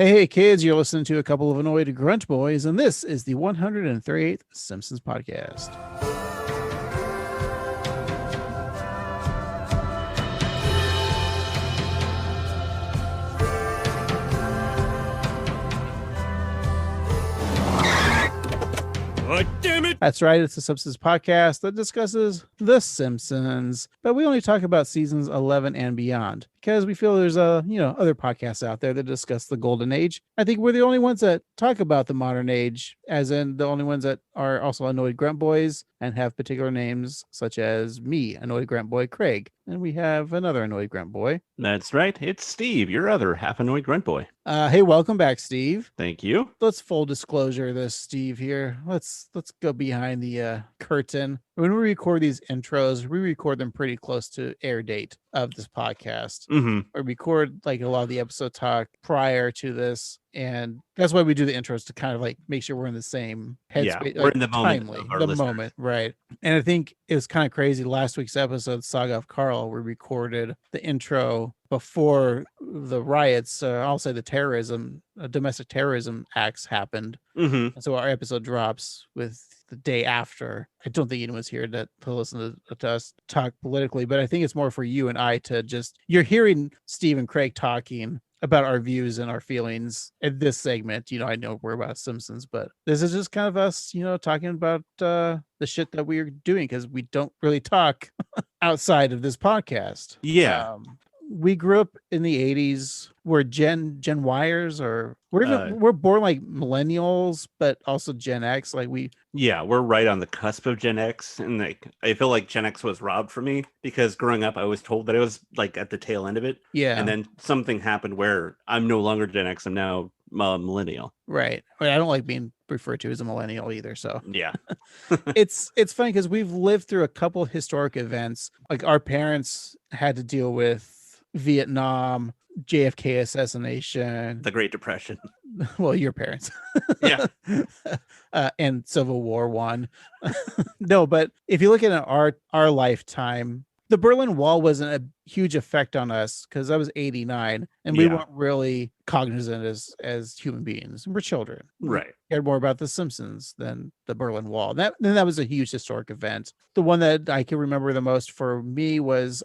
Hey, kids, you're listening to a couple of annoyed grunt boys, and this is the 138th Simpsons podcast. God damn it! That's right, it's the Simpsons podcast that discusses The Simpsons, but we only talk about seasons 11 and beyond because we feel there's other podcasts out there that discuss the golden age. I think we're the only ones that talk about the modern age, as in the only ones that are also annoyed grunt boys and have particular names, such as me, annoyed grunt boy Craig, and we have another annoyed grunt boy. That's right. It's Steve, your other half-annoyed grunt boy. Hey, welcome back, Steve. Thank you. Let's full disclosure this, Steve, here. Let's go behind the curtain. When we record these intros, we record them pretty close to air date of this podcast. Mm-hmm. We record like a lot of the episode talk prior to this, and that's why we do the intros, to kind of like make sure we're in the same headspace. Yeah, we're in the moment. Moment, right? And I think it was kind of crazy. Last week's episode, Saga of Carl, we recorded the intro before the riots. I'll say the domestic terrorism acts happened. Mm-hmm. And so our episode drops with the day after. I don't think anyone's here to listen to us talk politically, but I think it's more for you and I to you're hearing Steve and Craig talking about our views and our feelings in this segment. I know we're about Simpsons, but this is just kind of us, talking about the shit that we're doing, because we don't really talk outside of this podcast. Yeah. We grew up in the 80s. We're Gen Yers, or we're born like millennials, but also Gen X. We're right on the cusp of Gen X, and I feel like Gen X was robbed from me, because growing up I was told that I was like at the tail end of it. Yeah. And then something happened where I'm no longer Gen X. I'm now millennial. Right. I don't like being referred to as a millennial either. So yeah. it's funny because we've lived through a couple of historic events. Like our parents had to deal with Vietnam, JFK assassination, the Great Depression. Well, your parents. Yeah. And Civil War I. No, but if you look at our lifetime, the Berlin Wall wasn't a huge effect on us because I was 89 and we weren't really cognizant as human beings. We're children. Right. We cared more about the Simpsons than the Berlin Wall. That was a huge historic event. The one that I can remember the most for me was,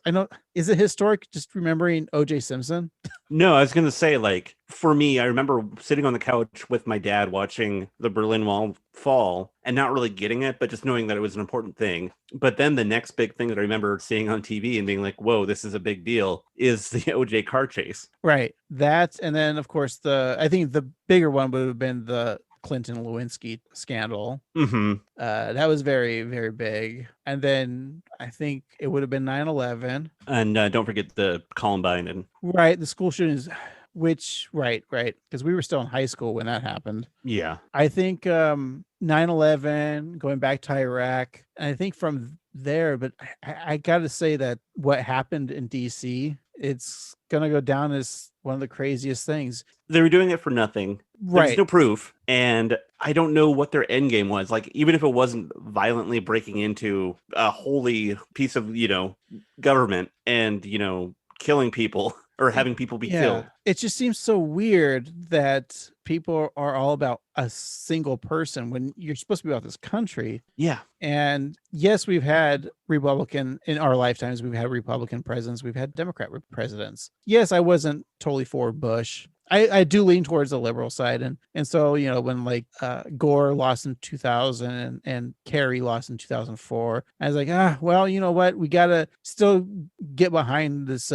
is it historic just remembering O.J. Simpson? No, I was going to say, like, for me, I remember sitting on the couch with my dad watching the Berlin Wall fall and not really getting it, but just knowing that it was an important thing. But then the next big thing that I remember seeing on TV and being like, whoa, this is a big deal, is the OJ car chase. Right. That, and then, of course, I think the bigger one would have been the Clinton Lewinsky scandal. Mm-hmm. That was very, very big. And then I think it would have been 9/11. And don't forget the Columbine. And right, the school shootings, which, right, because we were still in high school when that happened. Yeah. I think 9/11, going back to Iraq, and I think from there, but I got to say that what happened in DC, it's going to go down as one of the craziest things. They were doing it for nothing. Right. There's no proof. And I don't know what their end game was. Like, even if it wasn't violently breaking into a holy piece of, government and, killing people or having people be killed. It just seems so weird that people are all about a single person when you're supposed to be about this country. Yeah. And yes, we've had Republican in our lifetimes. We've had Republican presidents. We've had Democrat presidents. Yes, I wasn't totally for Bush. I do lean towards the liberal side. And so, when Gore lost in 2000 and Kerry lost in 2004, I was like, well, you know what? We got to still get behind this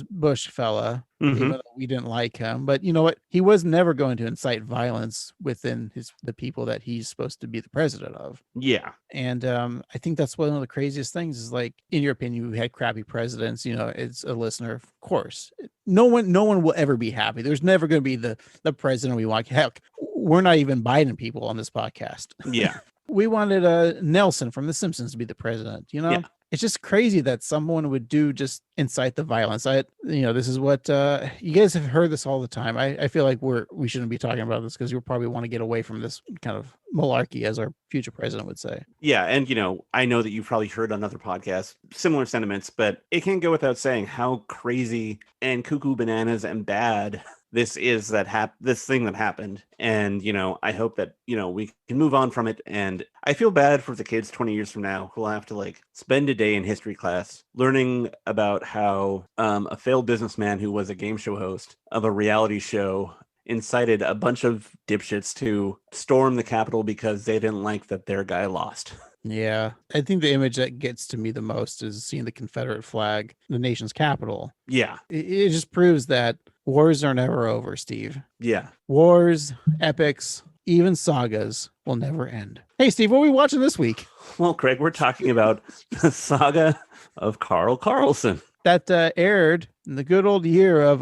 Bush fella. Mm-hmm. Even though we didn't like him, but you know what? He was never going to incite violence within the people that he's supposed to be the president of. Yeah. And I think that's one of the craziest things is, like, in your opinion, we had crappy presidents. It's a listener, of course. No one will ever be happy. There's never going to be the president we want. Heck, we're not even Biden people on this podcast. Yeah. We wanted Nelson from The Simpsons to be the president. Yeah. It's just crazy that someone would just incite the violence. This is what you guys have heard this all the time. I feel like we shouldn't be talking about this because you probably want to get away from this kind of malarkey, as our future president would say. Yeah. And, I know that you've probably heard on other podcasts similar sentiments, but it can't go without saying how crazy and cuckoo bananas and bad this is this thing that happened. And, I hope that, we can move on from it. And I feel bad for the kids 20 years from now who will have to like spend a day in history class learning about how a failed businessman who was a game show host of a reality show incited a bunch of dipshits to storm the Capitol because they didn't like that their guy lost. Yeah, I think the image that gets to me the most is seeing the Confederate flag, the nation's capital. Yeah. It just proves that wars are never over, Steve. Yeah. Wars, epics, even sagas will never end. Hey, Steve, what are we watching this week? Well, Craig, we're talking about the Saga of Carl Carlson. That aired in the good old year of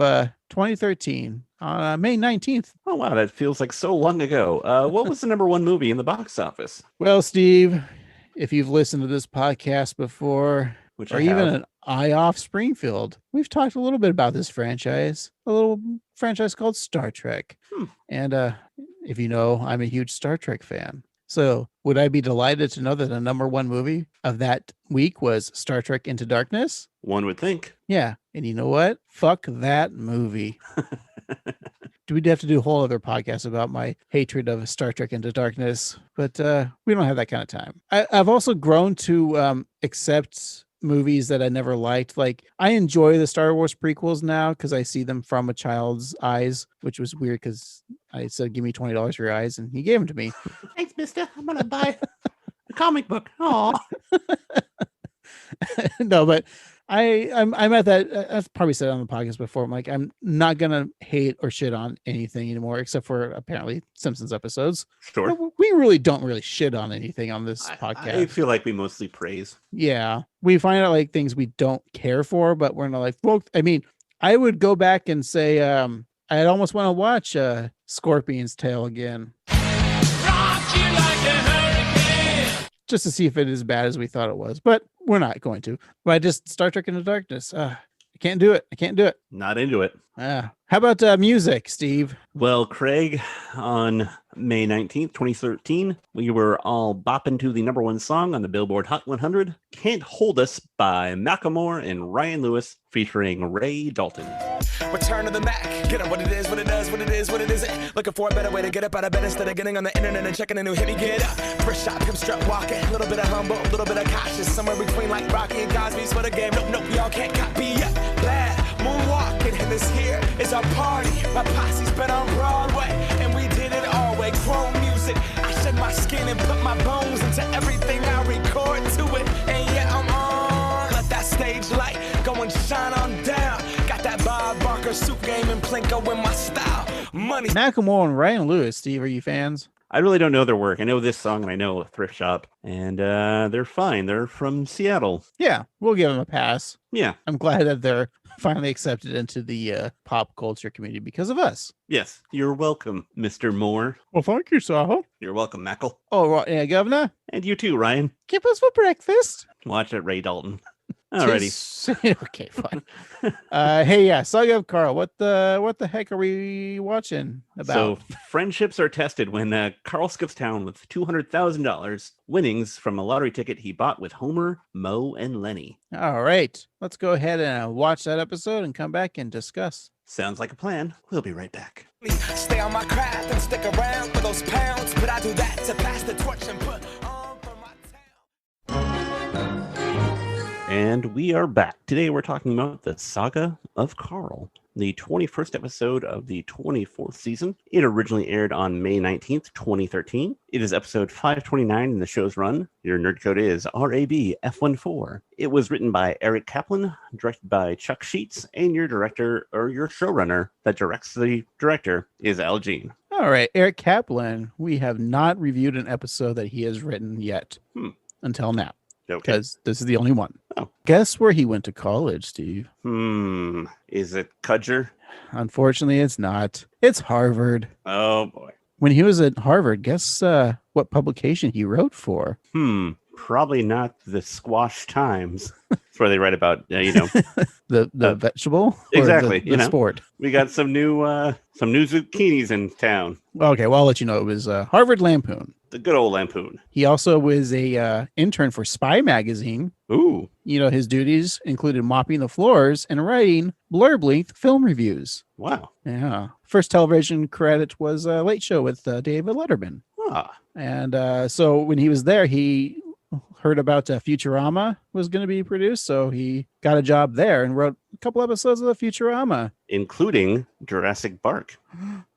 2013 on May 19th. Oh, wow. That feels like so long ago. What was the number one movie in the box office? Well, Steve, if you've listened to this podcast before, or even an eye off Springfield, we've talked a little bit about this franchise, a little franchise called Star Trek. And if you know, I'm a huge Star Trek fan. So would I be delighted to know that the number one movie of that week was Star Trek Into Darkness? One would think. Yeah. And you know what? Fuck that movie. We'd have to do a whole other podcast about my hatred of Star Trek Into Darkness, but we don't have that kind of time. I've also grown to accept movies that I never liked. Like, I enjoy the Star Wars prequels now because I see them from a child's eyes, which was weird because I said, give me $20 for your eyes, and he gave them to me. Thanks, mister. I'm going to buy a comic book. Oh, no, but I'm at that. I've probably said it on the podcast before. I'm like, I'm not gonna hate or shit on anything anymore, except for apparently Simpsons episodes. Sure. We really don't shit on anything on this podcast. I feel like we mostly praise. Yeah, we find out like things we don't care for, but we're not like, well, I mean, I would go back and say, I'd almost want to watch Scorpion's Tail again. Just to see if it is as bad as we thought it was, but we're not going to. But just Star Trek Into Darkness. I can't do it. Not into it. How about music, Steve? Well, Craig, on May 19th, 2013, we were all bopping to the number one song on the Billboard Hot 100, Can't Hold Us by Macklemore and Ryan Lewis, featuring Ray Dalton. Return to the Mac, get up what it is, what it does, what it is, what it isn't. Looking for a better way to get up out of bed instead of getting on the internet and checking a new hit. Me get up, first shot, pimp strut walking, a little bit of humble, a little bit of cautious, somewhere between like Rocky and Cosby's for the game. Nope, y'all can't copy yet. Bad moonwalking, and this here is our party. My posse's been on Broadway, and we did it all way. Chrome music, I shed my skin and put my bones into everything I record to it. And yeah, I'm on. Let that stage light go and shine on down. Got that Bob Barker suit game and Plinko in my style. Money. Macklemore and Ryan Lewis, Steve, are you fans? I really don't know their work. I know this song and I know Thrift Shop, and they're fine. They're from Seattle. Yeah, we'll give them a pass. Yeah. I'm glad that they're finally accepted into the pop culture community because of us. Yes, you're welcome, Mr. Moore. Well, thank you, Saho. You're welcome, Mackle. Oh, right, yeah, Governor. And you too, Ryan. Give us for breakfast. Watch it, Ray Dalton. Alrighty. Okay, fine. Hey, yeah, Saga of Carl. What the heck are we watching about? So friendships are tested when Carl skips town with $200,000 winnings from a lottery ticket he bought with Homer, Moe, and Lenny. All right, let's go ahead and watch that episode and come back and discuss. Sounds like a plan. We'll be right back. Stay on my craft and stick around for those pounds, but I do that to pass the torch and put on for my town. And we are back. Today we're talking about the Saga of Carl, the 21st episode of the 24th season. It originally aired on May 19th, 2013. It is episode 529 in the show's run. Your nerd code is RABF14. It was written by Eric Kaplan, directed by Chuck Sheetz, and your director, or your showrunner that directs the director, is Al Jean. All right, Eric Kaplan. We have not reviewed an episode that he has written yet until now. Because this is the only one. Oh. Guess where he went to college, Steve? Is it Kudger? Unfortunately, it's not. It's Harvard. Oh, boy. When he was at Harvard, guess what publication he wrote for? Probably not the Squash Times. That's where they write about, the vegetable? Exactly. Or the sport? We got some new zucchinis in town. Okay, well, I'll let you know. It was Harvard Lampoon. The good old Lampoon. He also was a intern for Spy Magazine. Ooh. You know, his duties included mopping the floors and writing blurb-length film reviews. Wow. Yeah. First television credit was a Late Show with David Letterman. Ah. And so when he was there, he heard about Futurama was going to be produced. So he got a job there and wrote a couple episodes of Futurama. Including Jurassic Park.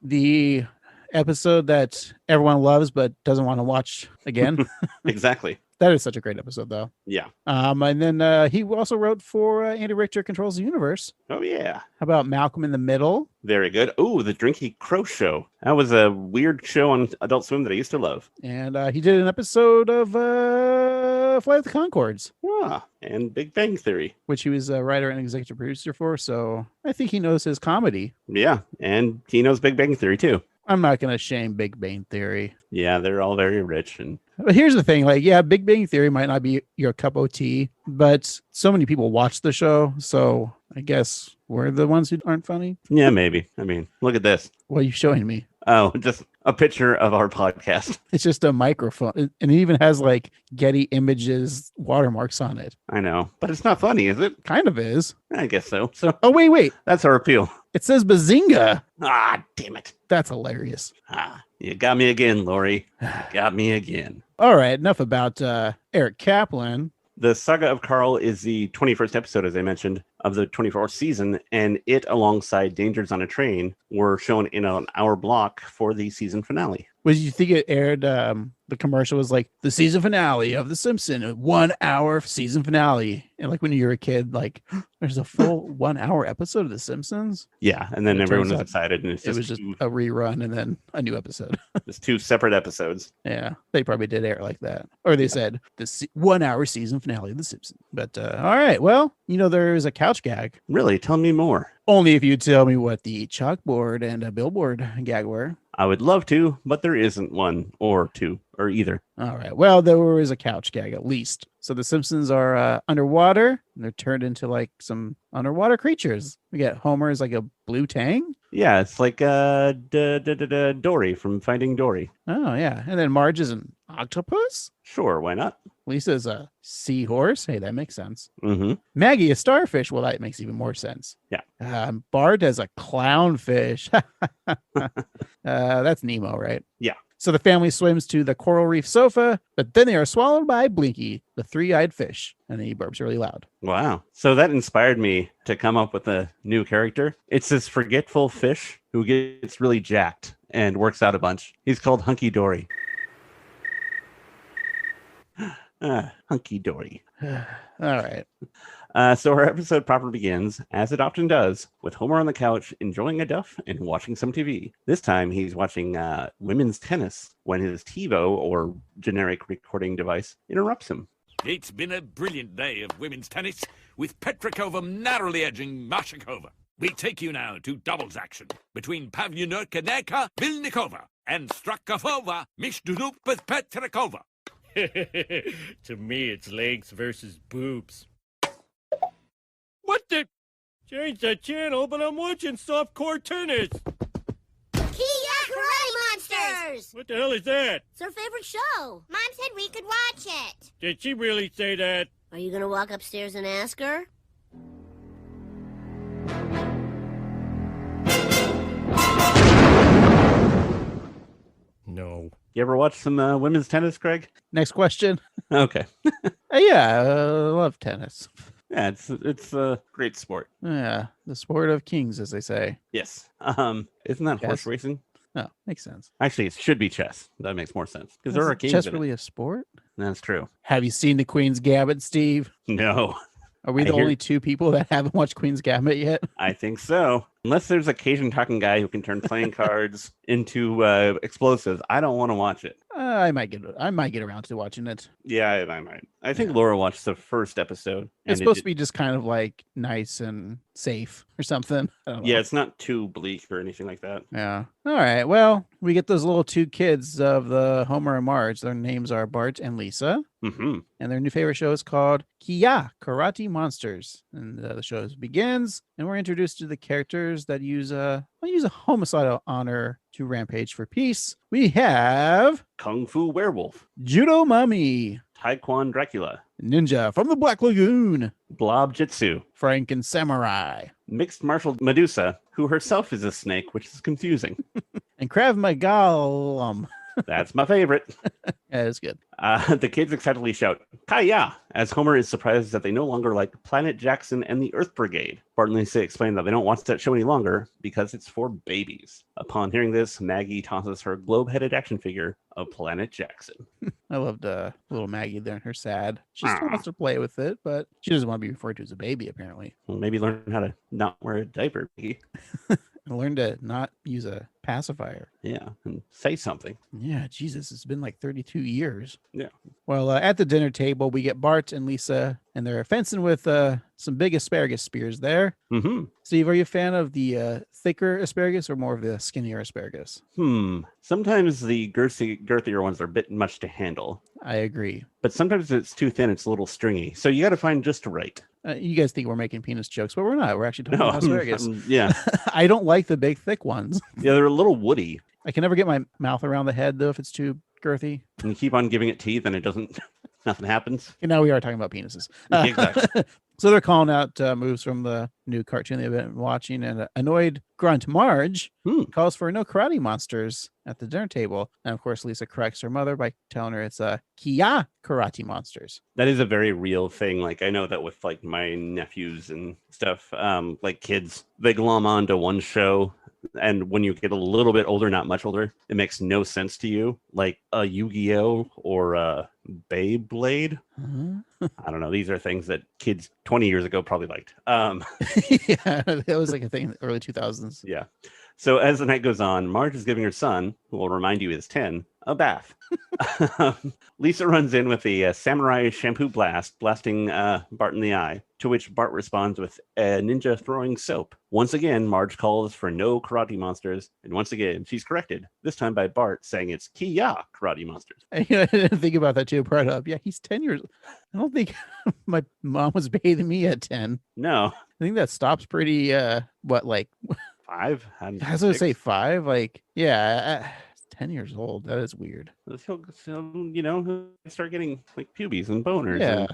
The episode that everyone loves but doesn't want to watch again. Exactly. That is such a great episode, though. Yeah. And then he also wrote for Andy Richter Controls the Universe. Oh, yeah. How about Malcolm in the Middle? Very good. Oh, the Drinky Crow Show. That was a weird show on Adult Swim that I used to love. And he did an episode of Flight of the Conchords. Ah, and Big Bang Theory. Which he was a writer and executive producer for. So I think he knows his comedy. Yeah, and he knows Big Bang Theory, too. I'm not going to shame Big Bang Theory. Yeah, they're all very rich. But here's the thing, like, yeah, Big Bang Theory might not be your cup of tea, but so many people watch the show, so I guess we're the ones who aren't funny. Yeah, maybe. I mean, look at this. What are you showing me? Oh, just a picture of our podcast. It's just a microphone, and it even has like Getty Images watermarks on it. I know, but it's not funny, is it? Kind of is. I guess so. So Oh, wait. that's our appeal. It says Bazinga. Ah, damn it. That's hilarious. Ah, you got me again, Lori. You got me again. All right, enough about Eric Kaplan. The Saga of Carl is the 21st episode, as I mentioned, of the 24th season, and it, alongside Dangers on a Train, were shown in an hour block for the season finale. Was you think it aired? The commercial was like the season finale of The Simpsons, a 1 hour season finale. And like when you were a kid, like there's a full 1 hour episode of The Simpsons. Yeah, and then It everyone turns was out excited, and It was just a rerun and then a new episode. It's two separate episodes. Yeah, they probably did air it like that, or they said the 1 hour season finale of The Simpsons. But all right, well, you know there's a couch gag. Really? Tell me more. Only if you tell me what the chalkboard and a billboard gag were. I would love to, but there isn't one or two or either. All right. Well, there was a couch gag at least. So the Simpsons are underwater and they're turned into like some underwater creatures. We get Homer as like a blue tang. Yeah, it's like Dory from Finding Dory. Oh, yeah. And then Marge is an octopus. Sure, why not? Lisa's a seahorse. Hey, that makes sense. Mm-hmm. Maggie, a starfish. Well, that makes even more sense. Yeah. Bart as a clownfish. That's Nemo, right? Yeah. So the family swims to the coral reef sofa, but then they are swallowed by Blinky, the three-eyed fish, and then he burps really loud. Wow. So that inspired me to come up with a new character. It's this forgetful fish who gets really jacked and works out a bunch. He's called Hunky Dory. Hunky Dory. All right. So our episode proper begins, as it often does, with Homer on the couch enjoying a duff and watching some TV. This time he's watching women's tennis when his TiVo, or generic recording device, interrupts him. It's been a brilliant day of women's tennis, with Petrakova narrowly edging Mashakova. We take you now to doubles action between Pavlyunerka Vilnikova and Strakafova Mishdudupith Petrakova. To me, it's legs versus boobs. What the? Change the channel, but I'm watching softcore tennis. Kia Karate Monsters! What the hell is that? It's our favorite show. Mom said we could watch it. Did she really say that? Are you gonna walk upstairs and ask her? No. You ever watch some women's tennis, Craig? Next question. Okay. Yeah, I love tennis. Yeah, it's a great sport. Yeah, the sport of kings, as they say. Yes. Isn't that horse Yes. racing? Oh, makes sense. Actually, it should be chess. That makes more sense because there are Isn't kings chess in really a sport? it. That's true. Have you seen the Queen's Gambit, Steve? No, Are we I the hear- only two people that haven't watched Queen's Gambit yet? I think so. Unless there's a Cajun talking guy who can turn playing cards into explosives, I don't want to watch it. I might get around to watching it. Yeah, I might. I think Laura watched the first episode, It's supposed to be just kind of like nice and safe or something. I don't know. Yeah, it's not too bleak or anything like that. Yeah. All right. Well, we get those little two kids of the Homer and Marge. Their names are Bart and Lisa. Mm-hmm. And their new favorite show is called Kia Karate Monsters. And the show begins, and we're introduced to the characters that use a homicidal honor to rampage for peace. We have Kung Fu Werewolf, Judo Mummy, Taekwon Dracula, Ninja from the Black Lagoon, Blob Jitsu, Franken Samurai, Mixed Martial Medusa, who herself is a snake, which is confusing. and Krav Maga. That's my favorite. Yeah, it's good. The kids excitedly shout, Kaya, as Homer is surprised that they no longer like Planet Jackson and the Earth Brigade. Bart and Lisa explain that they don't watch that show any longer because it's for babies. Upon hearing this, Maggie tosses her globe-headed action figure of Planet Jackson. I loved little Maggie there and her sad. She still wants to play with it, but she doesn't want to be referred to as a baby, apparently. Well, maybe learn how to not wear a diaper, Maggie. And learn to not use a pacifier. Yeah, and say something. Yeah, Jesus, it's been like 32 years. Yeah. Well, at the dinner table, we get Bart and Lisa, and they're fencing with some big asparagus spears there. Mm-hmm. Steve, are you a fan of the thicker asparagus or more of the skinnier asparagus? Sometimes the girthier ones are a bit much to handle. I agree. But sometimes it's too thin, it's a little stringy. So you got to find just right. You guys think we're making penis jokes, but we're not. We're actually talking about asparagus. Yeah. I don't like the big, thick ones. Yeah, they're a little woody. I can never get my mouth around the head, though, if it's too girthy. And you keep on giving it teeth and it doesn't, nothing happens. And now we are talking about penises. Exactly. So they're calling out moves from the new cartoon they've been watching, and annoyed grunt Marge calls for no karate monsters at the dinner table. And of course, Lisa corrects her mother by telling her it's Kia karate monsters. That is a very real thing. Like, I know that with like my nephews and stuff, like kids, they glom onto one show. And when you get a little bit older, not much older, it makes no sense to you. Like a Yu-Gi-Oh or a Beyblade. I don't know. These are things that kids 20 years ago probably liked. Yeah, that was like a thing in the early 2000s. Yeah. So as the night goes on, Marge is giving her son, who will remind you is 10, a bath. Lisa runs in with a samurai shampoo blast, blasting Bart in the eye, to which Bart responds with a ninja throwing soap. Once again, Marge calls for no karate monsters, and once again, she's corrected, this time by Bart saying it's Kia karate monsters. I didn't think about that too. Brought up. Yeah, he's 10 years. I don't think my mom was bathing me at 10. No. I think that stops pretty, like 5? I was going to say 5. Like, yeah, 10 years old. That is weird. He'll start getting like pubies and boners. Yeah. And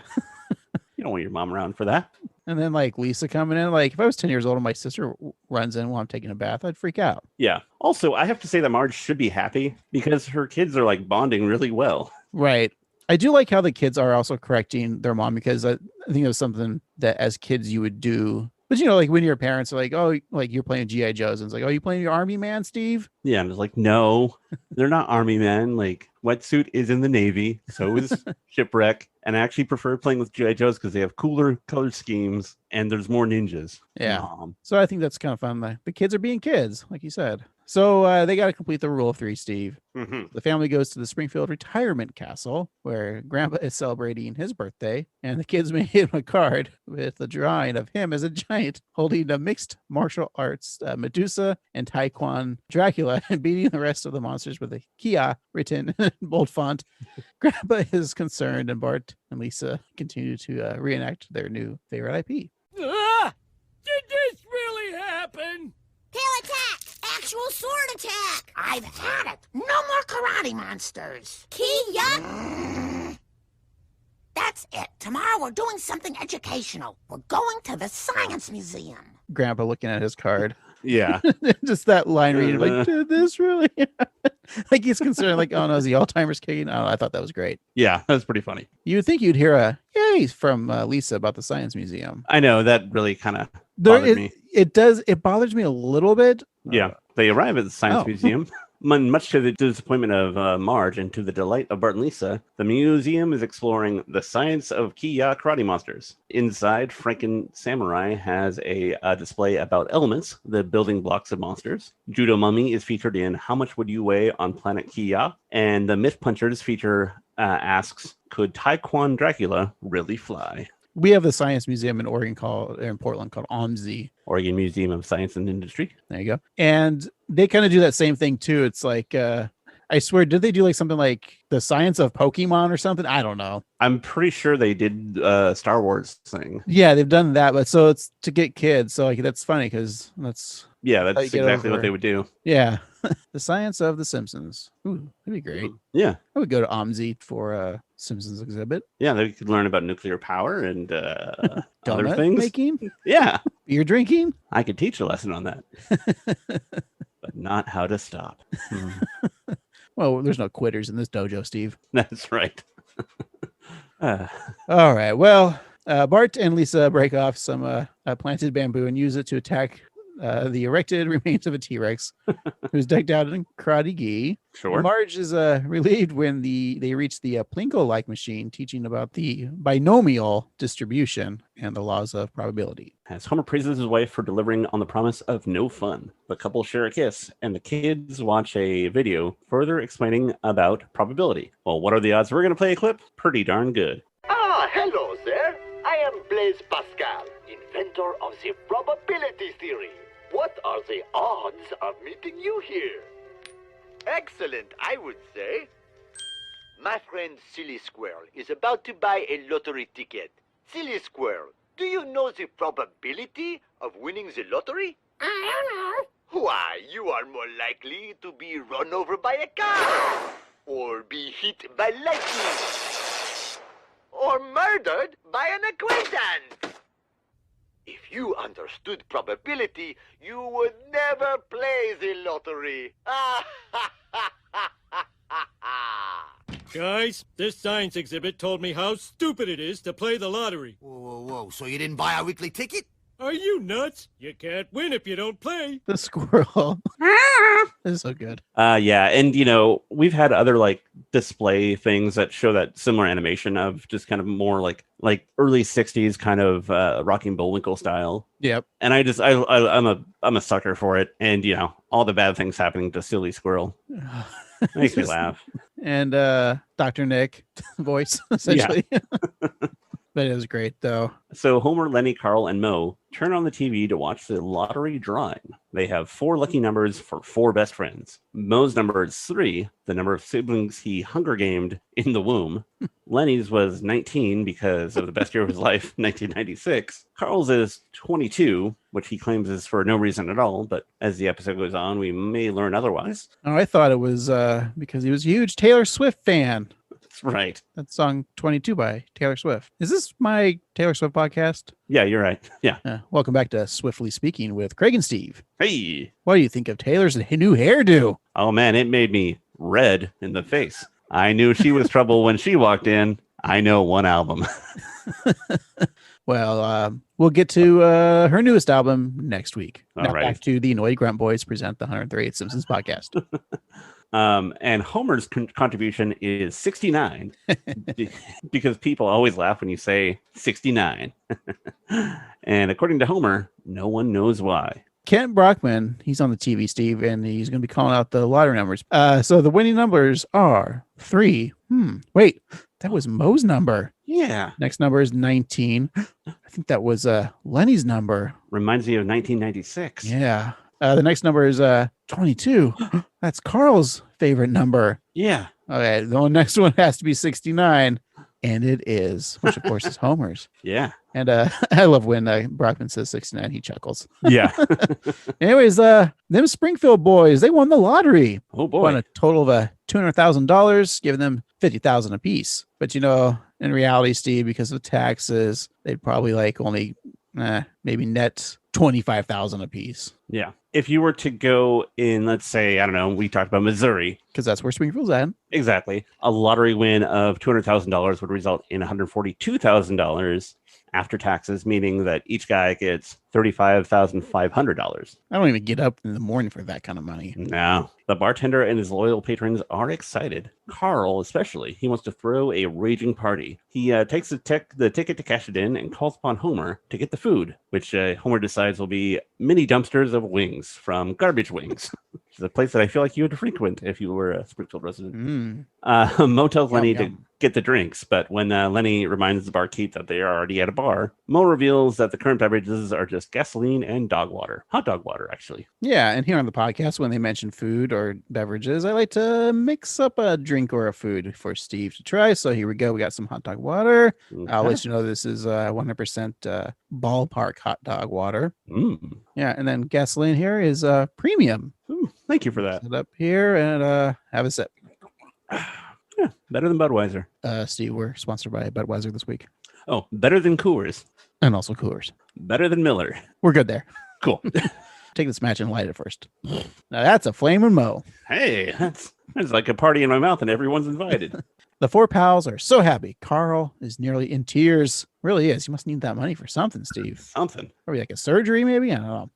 you don't want your mom around for that. And then like Lisa coming in, like if I was 10 years old and my sister runs in while I'm taking a bath, I'd freak out. Yeah. Also, I have to say that Marge should be happy because her kids are like bonding really well. Right. I do like how the kids are also correcting their mom, because I think it was something that as kids you would do. But, like when your parents are like, oh, like you're playing G.I. Joes, and it's like, oh, you playing your army man, Steve? Yeah, and it's like, no, they're not army men. Like, Wetsuit is in the Navy, so is Shipwreck. And I actually prefer playing with G.I. Joes because they have cooler color schemes and there's more ninjas. Yeah. So I think that's kind of fun. The kids are being kids, like you said. So they got to complete the rule of 3, Steve. Mm-hmm. The family goes to the Springfield retirement castle where Grandpa is celebrating his birthday, and the kids made him a card with a drawing of him as a giant holding a mixed martial arts Medusa and Taekwon Dracula and beating the rest of the monsters with a Kia written in bold font. Grandpa is concerned, and Bart and Lisa continue to reenact their new favorite IP. Did this really happen? Tail attack! Actual sword attack! I've had it. No more karate monsters. Kia! That's it. Tomorrow we're doing something educational. We're going to the Science Museum. Grandpa looking at his card. Yeah. Just that line reading, like, did this really happen? Like he's concerned, like, oh no, is the Alzheimer's kicking? Oh, I thought that was great. Yeah, that's pretty funny. You would think you'd hear a yay from Lisa about the Science Museum. I know, that really kind of bothered me. It does. It bothers me a little bit. Yeah. They arrive at the Science Museum. Much to the disappointment of Marge and to the delight of Bart and Lisa, the museum is exploring the science of Kia karate monsters. Inside, Franken Samurai has a display about elements, the building blocks of monsters. Judo Mummy is featured in How Much Would You Weigh on Planet Kia? And the Myth Punchers feature asks, could Taekwon Dracula really fly? We have the science museum in Portland called OMSI. Oregon Museum of Science and Industry. There you go. And they kind of do that same thing too. It's like, I swear, did they do like something like the science of Pokemon or something? I don't know. I'm pretty sure they did Star Wars thing. Yeah, they've done that, but so it's to get kids. So like that's funny because that's exactly what they would do. Yeah. The science of the Simpsons. Ooh, that'd be great. Yeah. I would go to OMSI for a Simpsons exhibit. Yeah, they could learn about nuclear power and other Donut things. making? Yeah. Beer drinking? I could teach a lesson on that. But not how to stop. Well, there's no quitters in this dojo, Steve. That's right. All right. Well, Bart and Lisa break off some planted bamboo and use it to attack the erected remains of a T-Rex who's decked out in karate gi. Sure. Marge is relieved when they reach the Plinko-like machine, teaching about the binomial distribution and the laws of probability. As Homer praises his wife for delivering on the promise of no fun, the couple share a kiss, and the kids watch a video further explaining about probability. Well, what are the odds? We're going to play a clip. Pretty darn good. Ah, hello there. I am Blaise Pascal, inventor of the probability theory. What are the odds of meeting you here? Excellent, I would say. My friend Silly Squirrel is about to buy a lottery ticket. Silly Squirrel, do you know the probability of winning the lottery? I don't know. Why, you are more likely to be run over by a car, or be hit by lightning, or murdered by an acquaintance. If you understood probability, you would never play the lottery. Guys, this science exhibit told me how stupid it is to play the lottery. Whoa. So you didn't buy our weekly ticket? Are you nuts? You can't win if you don't play. The squirrel. This is so good. Yeah, and we've had other like display things that show that similar animation of just kind of more like early 60s kind of Rocky and Bullwinkle style. Yep. And I'm a sucker for it, and all the bad things happening to Silly Squirrel makes me laugh. And Dr. Nick voice essentially. Yeah. But it was great, though. So Homer, Lenny, Carl, and Moe turn on the TV to watch the lottery drawing. They have 4 lucky numbers for 4 best friends. Moe's number is 3, the number of siblings he Hunger Gamed in the womb. Lenny's was 19 because of the best year of his life, 1996. Carl's is 22, which he claims is for no reason at all. But as the episode goes on, we may learn otherwise. Oh, I thought it was because he was a huge Taylor Swift fan. That's right. That song 22 by Taylor Swift. Is this my Taylor Swift podcast? Yeah, you're right. Yeah. Welcome back to Swiftly Speaking with Craig and Steve. Hey. What do you think of Taylor's new hairdo? Oh, man, it made me red in the face. I knew she was trouble when she walked in. I know one album. Well, we'll get to her newest album next week. All right. Back to the Annoyed Grunt Boys present the 138th Simpsons podcast. And Homer's contribution is 69 because people always laugh when you say 69. And according to Homer, no one knows why. Kent Brockman, he's on the TV, Steve, and he's going to be calling out the lottery numbers. So the winning numbers are 3. Wait, that was Moe's number. Yeah. Next number is 19. I think that was Lenny's number. Reminds me of 1996. Yeah. The next number is 22. That's Carl's favorite number. Yeah. Okay. The next one has to be 69. And it is, which of course is Homer's. Yeah. And I love when Brockman says 69, he chuckles. Yeah. Anyways, them Springfield boys, they won the lottery. Oh boy. Won a total of $200,000, giving them $50,000 apiece. But in reality, Steve, because of taxes, they'd probably only maybe net $25,000 apiece. Yeah. If you were to go in, let's say, I don't know, we talked about Missouri. Because that's where Springfield's at. Exactly. A lottery win of $200,000 would result in $142,000 after taxes, meaning that each guy gets $35,500. I don't even get up in the morning for that kind of money. No. The bartender and his loyal patrons are excited. Carl, especially, he wants to throw a raging party. He takes the ticket to cash it in and calls upon Homer to get the food, which Homer decides will be mini dumpsters of wings from Garbage Wings, which is a place that I feel like you would frequent if you were a Springfield resident. Mo tells Lenny to get the drinks. But when Lenny reminds the barkeep that they are already at a bar, Mo reveals that the current beverages are just gasoline and dog water. Hot dog water, actually. Yeah, and here on the podcast, when they mention food or beverages, I like to mix up a drink or a food for Steve to try. So here we go. We got some hot dog water. I'll Okay. let you know this is 100% ballpark hot dog water. Mm. Yeah, and then gasoline here is premium. Ooh, thank you for that. Set up here and have a sip. Yeah, better than Budweiser. Steve, we're sponsored by Budweiser this week, Oh, better than Coors. and also Coors. Better than Miller. We're good there. Cool. Take this match and light it first. Now that's a flaming Mo. Hey, that's like a party in my mouth and everyone's invited. The four pals are so happy. Carl is nearly in tears. Really is. You must need that money for something, Steve. Something. Probably like a surgery, maybe. I don't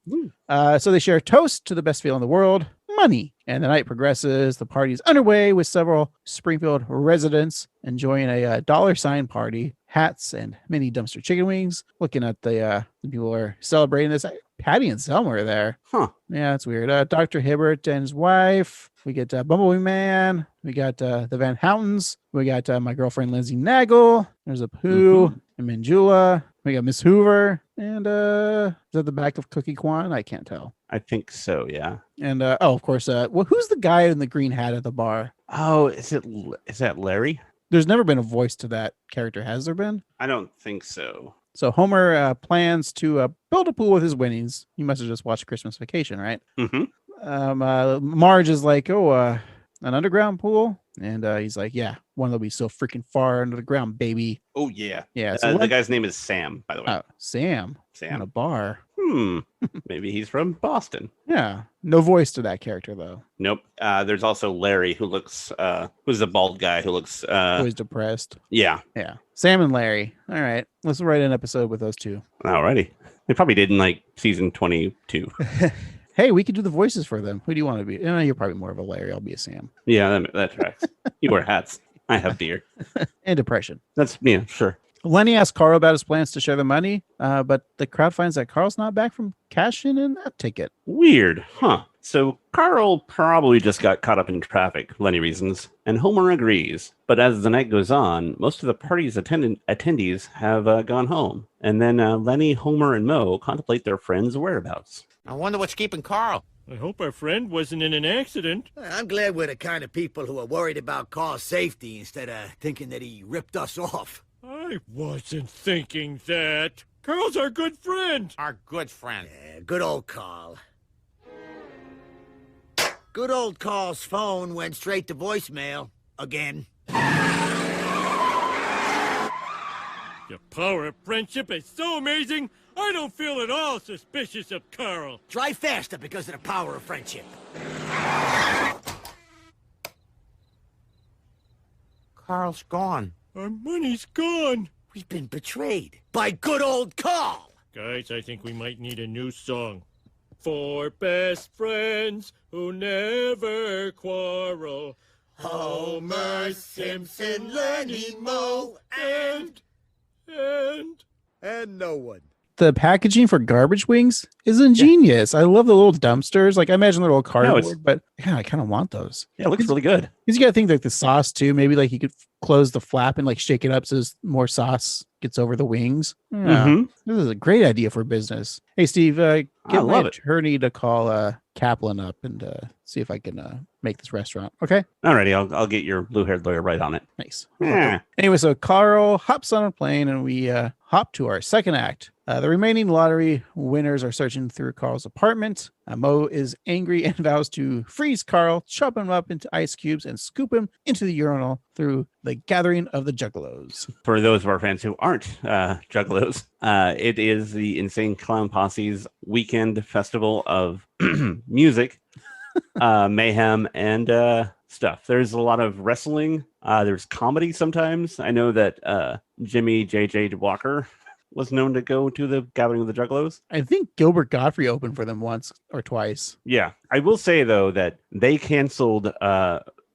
know. So they share a toast to the best feeling in the world, money. And the night progresses. The party is underway with several Springfield residents enjoying a dollar sign party, hats and mini dumpster chicken wings. Looking at the people are celebrating this. Patty and Selma are there. Huh. Yeah, it's weird. Dr. Hibbert and his wife. We get Bumblebee Man. We got the Van Houtens. We got my girlfriend Lindsay Nagel. There's a Pooh and Manjula. We got Miss Hoover. And is that the back of Cookie Kwan? I can't tell. I think so, yeah. And of course, well, who's the guy in the green hat at the bar? Oh, is that Larry? There's never been a voice to that character, has there been? I don't think so. So Homer plans to build a pool with his winnings. You must have just watched Christmas Vacation, right? Mm-hmm. Marge is like, an underground pool? And he's like, yeah, one that'll be so freaking far under the ground, baby. Oh, yeah. Yeah. So the guy's name is Sam, by the way. Oh, Sam. In a Sam. bar. Maybe he's from Boston. Yeah. No voice to that character, though. Nope. There's also Larry, who's the bald guy who looks Always depressed. yeah. Yeah. Sam and Larry. All right. Let's write an episode with those two. Alrighty. They probably did in like season 22. Hey, we could do the voices for them. Who do you want to be? You're probably more of a Larry. I'll be a Sam. Yeah, that tracks. You wear hats. I have beer. And depression. That's, yeah, sure. Lenny asks Carl about his plans to share the money, but the crowd finds that Carl's not back from cashing in that ticket. Weird, huh? So Carl probably just got caught up in traffic, Lenny reasons, and Homer agrees. But as the night goes on, most of the party's attendees have gone home. And then Lenny, Homer, and Mo contemplate their friend's whereabouts. I wonder what's keeping Carl. I hope our friend wasn't in an accident. I'm glad we're the kind of people who are worried about Carl's safety instead of thinking that he ripped us off. I wasn't thinking that. Carl's our good friend. Our good friend. Yeah, good old Carl. Good old Carl's phone went straight to voicemail. Again. The power of friendship is so amazing, I don't feel at all suspicious of Carl. Drive faster because of the power of friendship. Carl's gone. Our money's gone. We've been betrayed by good old Carl. Guys, I think we might need a new song. Four best friends who never quarrel. Homer, Simpson, Lenny, Mo, and no one. The packaging for garbage wings is ingenious. I love the little dumpsters. Like, I imagine they're little cardboard, but yeah, I kind of want those. Yeah, it looks really good. Because you got to think like the sauce too. Maybe like you could close the flap and like shake it up so more sauce gets over the wings. Yeah. This is a great idea for business. Hey, Steve, get my attorney to call Kaplan up and see if I can make this restaurant. Okay. Alrighty, I'll get your blue-haired lawyer right on it. Nice. Yeah. Anyway, so Carl hops on a plane and we hop to our second act. The remaining lottery winners are searching through Carl's apartment. Mo is angry and vows to freeze Carl, chop him up into ice cubes, and scoop him into the urinal through the gathering of the Juggalos. For those of our fans who aren't Juggalos, it is the Insane Clown Posse's weekend festival of music, mayhem, and stuff. There's a lot of wrestling. There's comedy sometimes. I know that Jimmy J.J. Walker was known to go to the gathering of the Juggalos. I think Gilbert Godfrey opened for them once or twice. Yeah. I will say, though, that they canceled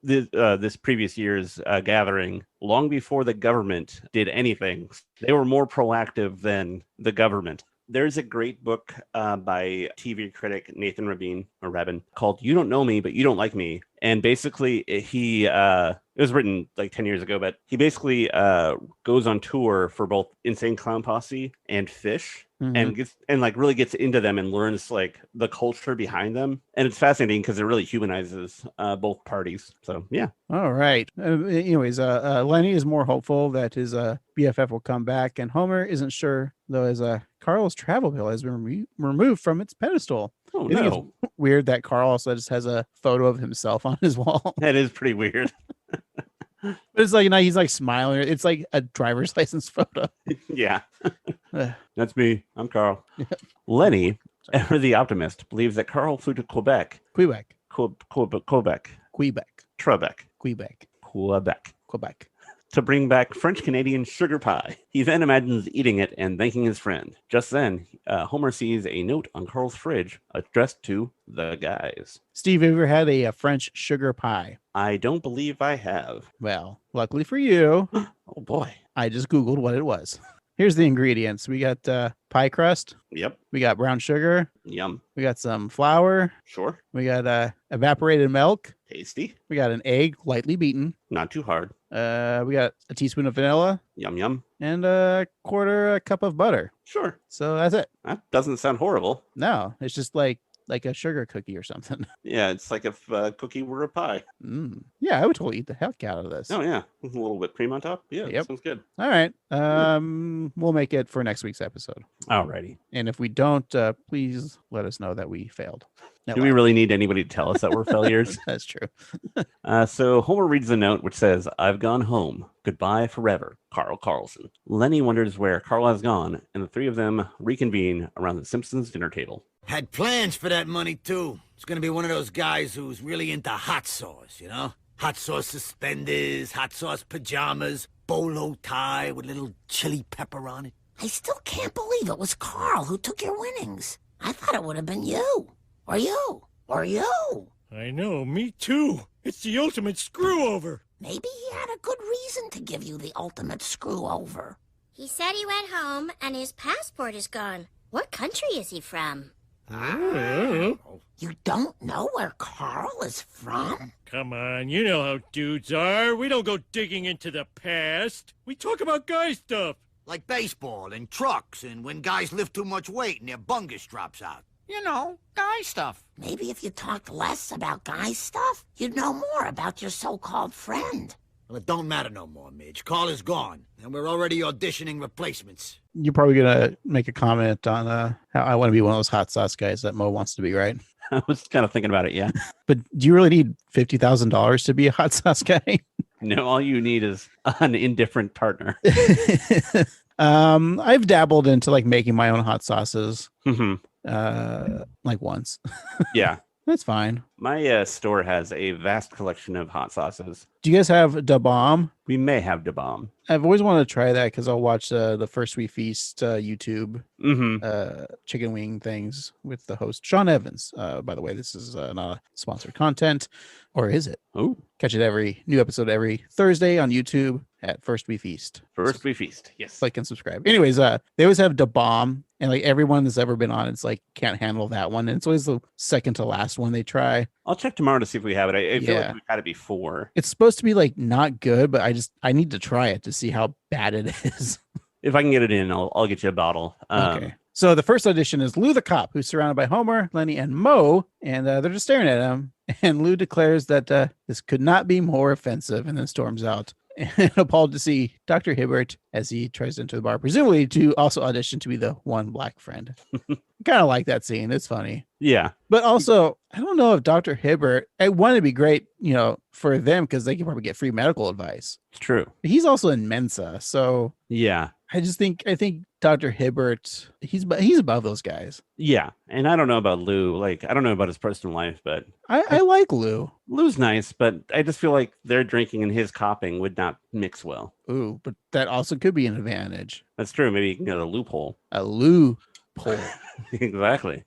this previous year's gathering long before the government did anything. They were more proactive than the government. There's a great book by TV critic Nathan Rabin called "You Don't Know Me, But You Don't Like Me," and basically it was written like 10 years ago, but he basically goes on tour for both Insane Clown Posse and Fish. And really gets into them and learns like the culture behind them, and it's fascinating because it really humanizes both parties. So yeah. All right. Anyways, Lenny is more hopeful that his BFF will come back, and Homer isn't sure though, as Carl's travel bill has been removed from its pedestal. Oh I think no! It's weird that Carl also just has a photo of himself on his wall. That is pretty weird. But it's like, he's like smiling. It's like a driver's license photo. Yeah. That's me. I'm Carl. Lenny, ever the optimist, believes that Carl flew to Quebec. Quebec. To bring back French Canadian sugar pie. He then imagines eating it and thanking his friend. Just then, Homer sees a note on Carl's fridge addressed to the guys. Steve, have you ever had a French sugar pie? I don't believe I have. Well, luckily for you. Oh boy. I just Googled what it was. Here's the ingredients. We got pie crust. Yep. We got brown sugar. Yum. We got some flour. Sure. We got evaporated milk. Tasty. We got an egg, lightly beaten. Not too hard. We got a teaspoon of vanilla. Yum, yum. And a quarter cup of butter. Sure. So that's it. That doesn't sound horrible. No, it's just like a sugar cookie or something. Yeah, it's like if cookie were a pie. Yeah, I would totally eat the heck out of this. Oh yeah, with a little whipped cream on top. Yeah, Yep. Sounds good. All right. We'll make it for next week's episode. Alrighty. And if we don't, please let us know that we failed. No, Do we really need anybody to tell us that we're failures? That's true. So Homer reads the note which says, "I've gone home. Goodbye forever, Carl Carlson." Lenny wonders where Carl has gone, and the three of them reconvene around the Simpsons dinner table. Had plans for that money, too. It's gonna be one of those guys who's really into hot sauce, you know? Hot sauce suspenders, hot sauce pajamas, bolo tie with little chili pepper on it. I still can't believe it was Carl who took your winnings. I thought it would have been you. Or you. Or you. I know, me too. It's the ultimate screw-over. Maybe he had a good reason to give you the ultimate screw-over. He said he went home and his passport is gone. What country is he from? You don't know where Carl is from? Come on, you know how dudes are. We don't go digging into the past. We talk about guy stuff. Like baseball and trucks and when guys lift too much weight and their bungus drops out. You know, guy stuff. Maybe if you talked less about guy stuff, you'd know more about your so-called friend. Well, it don't matter no more, Midge. Carl is gone, and we're already auditioning replacements. You're probably going to make a comment on how I want to be one of those hot sauce guys that Mo wants to be, right? I was kind of thinking about it, yeah. But do you really need $50,000 to be a hot sauce guy? No, all you need is an indifferent partner. I've dabbled into like making my own hot sauces. Like once. Yeah. That's fine. My store has a vast collection of hot sauces. Do you guys have Da Bomb? We may have Da Bomb. I've always wanted to try that because I'll watch the First We Feast YouTube chicken wing things with the host Sean Evans. By the way, this is not sponsored content, or is it? Oh, catch it every new episode every Thursday on YouTube at First We Feast. First We Feast, yes. Like and subscribe. Anyways, they always have Da Bomb, and like everyone that's ever been on, it's like can't handle that one, and it's always the second to last one they try. I'll check tomorrow to see if we have it. I feel like we've had it before. It's supposed to be like not good, but I need to try it to see how bad it is. If I can get it in, I'll get you a bottle. Okay. So the first audition is Lou the cop, who's surrounded by Homer, Lenny, and Moe, and they're just staring at him. And Lou declares that this could not be more offensive, and then storms out. And appalled to see Dr. Hibbert as he tries to enter the bar, presumably to also audition to be the one black friend. Kind of like that scene. It's funny. Yeah. But also, I don't know if Dr. Hibbert, I want to be great, for them because they can probably get free medical advice. It's true. But he's also in Mensa. So yeah. I think Dr. Hibbert, he's above those guys. Yeah. And I don't know about Lou. Like, I don't know about his personal life, but I like Lou. Lou's nice, but I just feel like their drinking and his copping would not mix well. Ooh, but that also could be an advantage. That's true. Maybe you can get a loophole. A loophole. Exactly.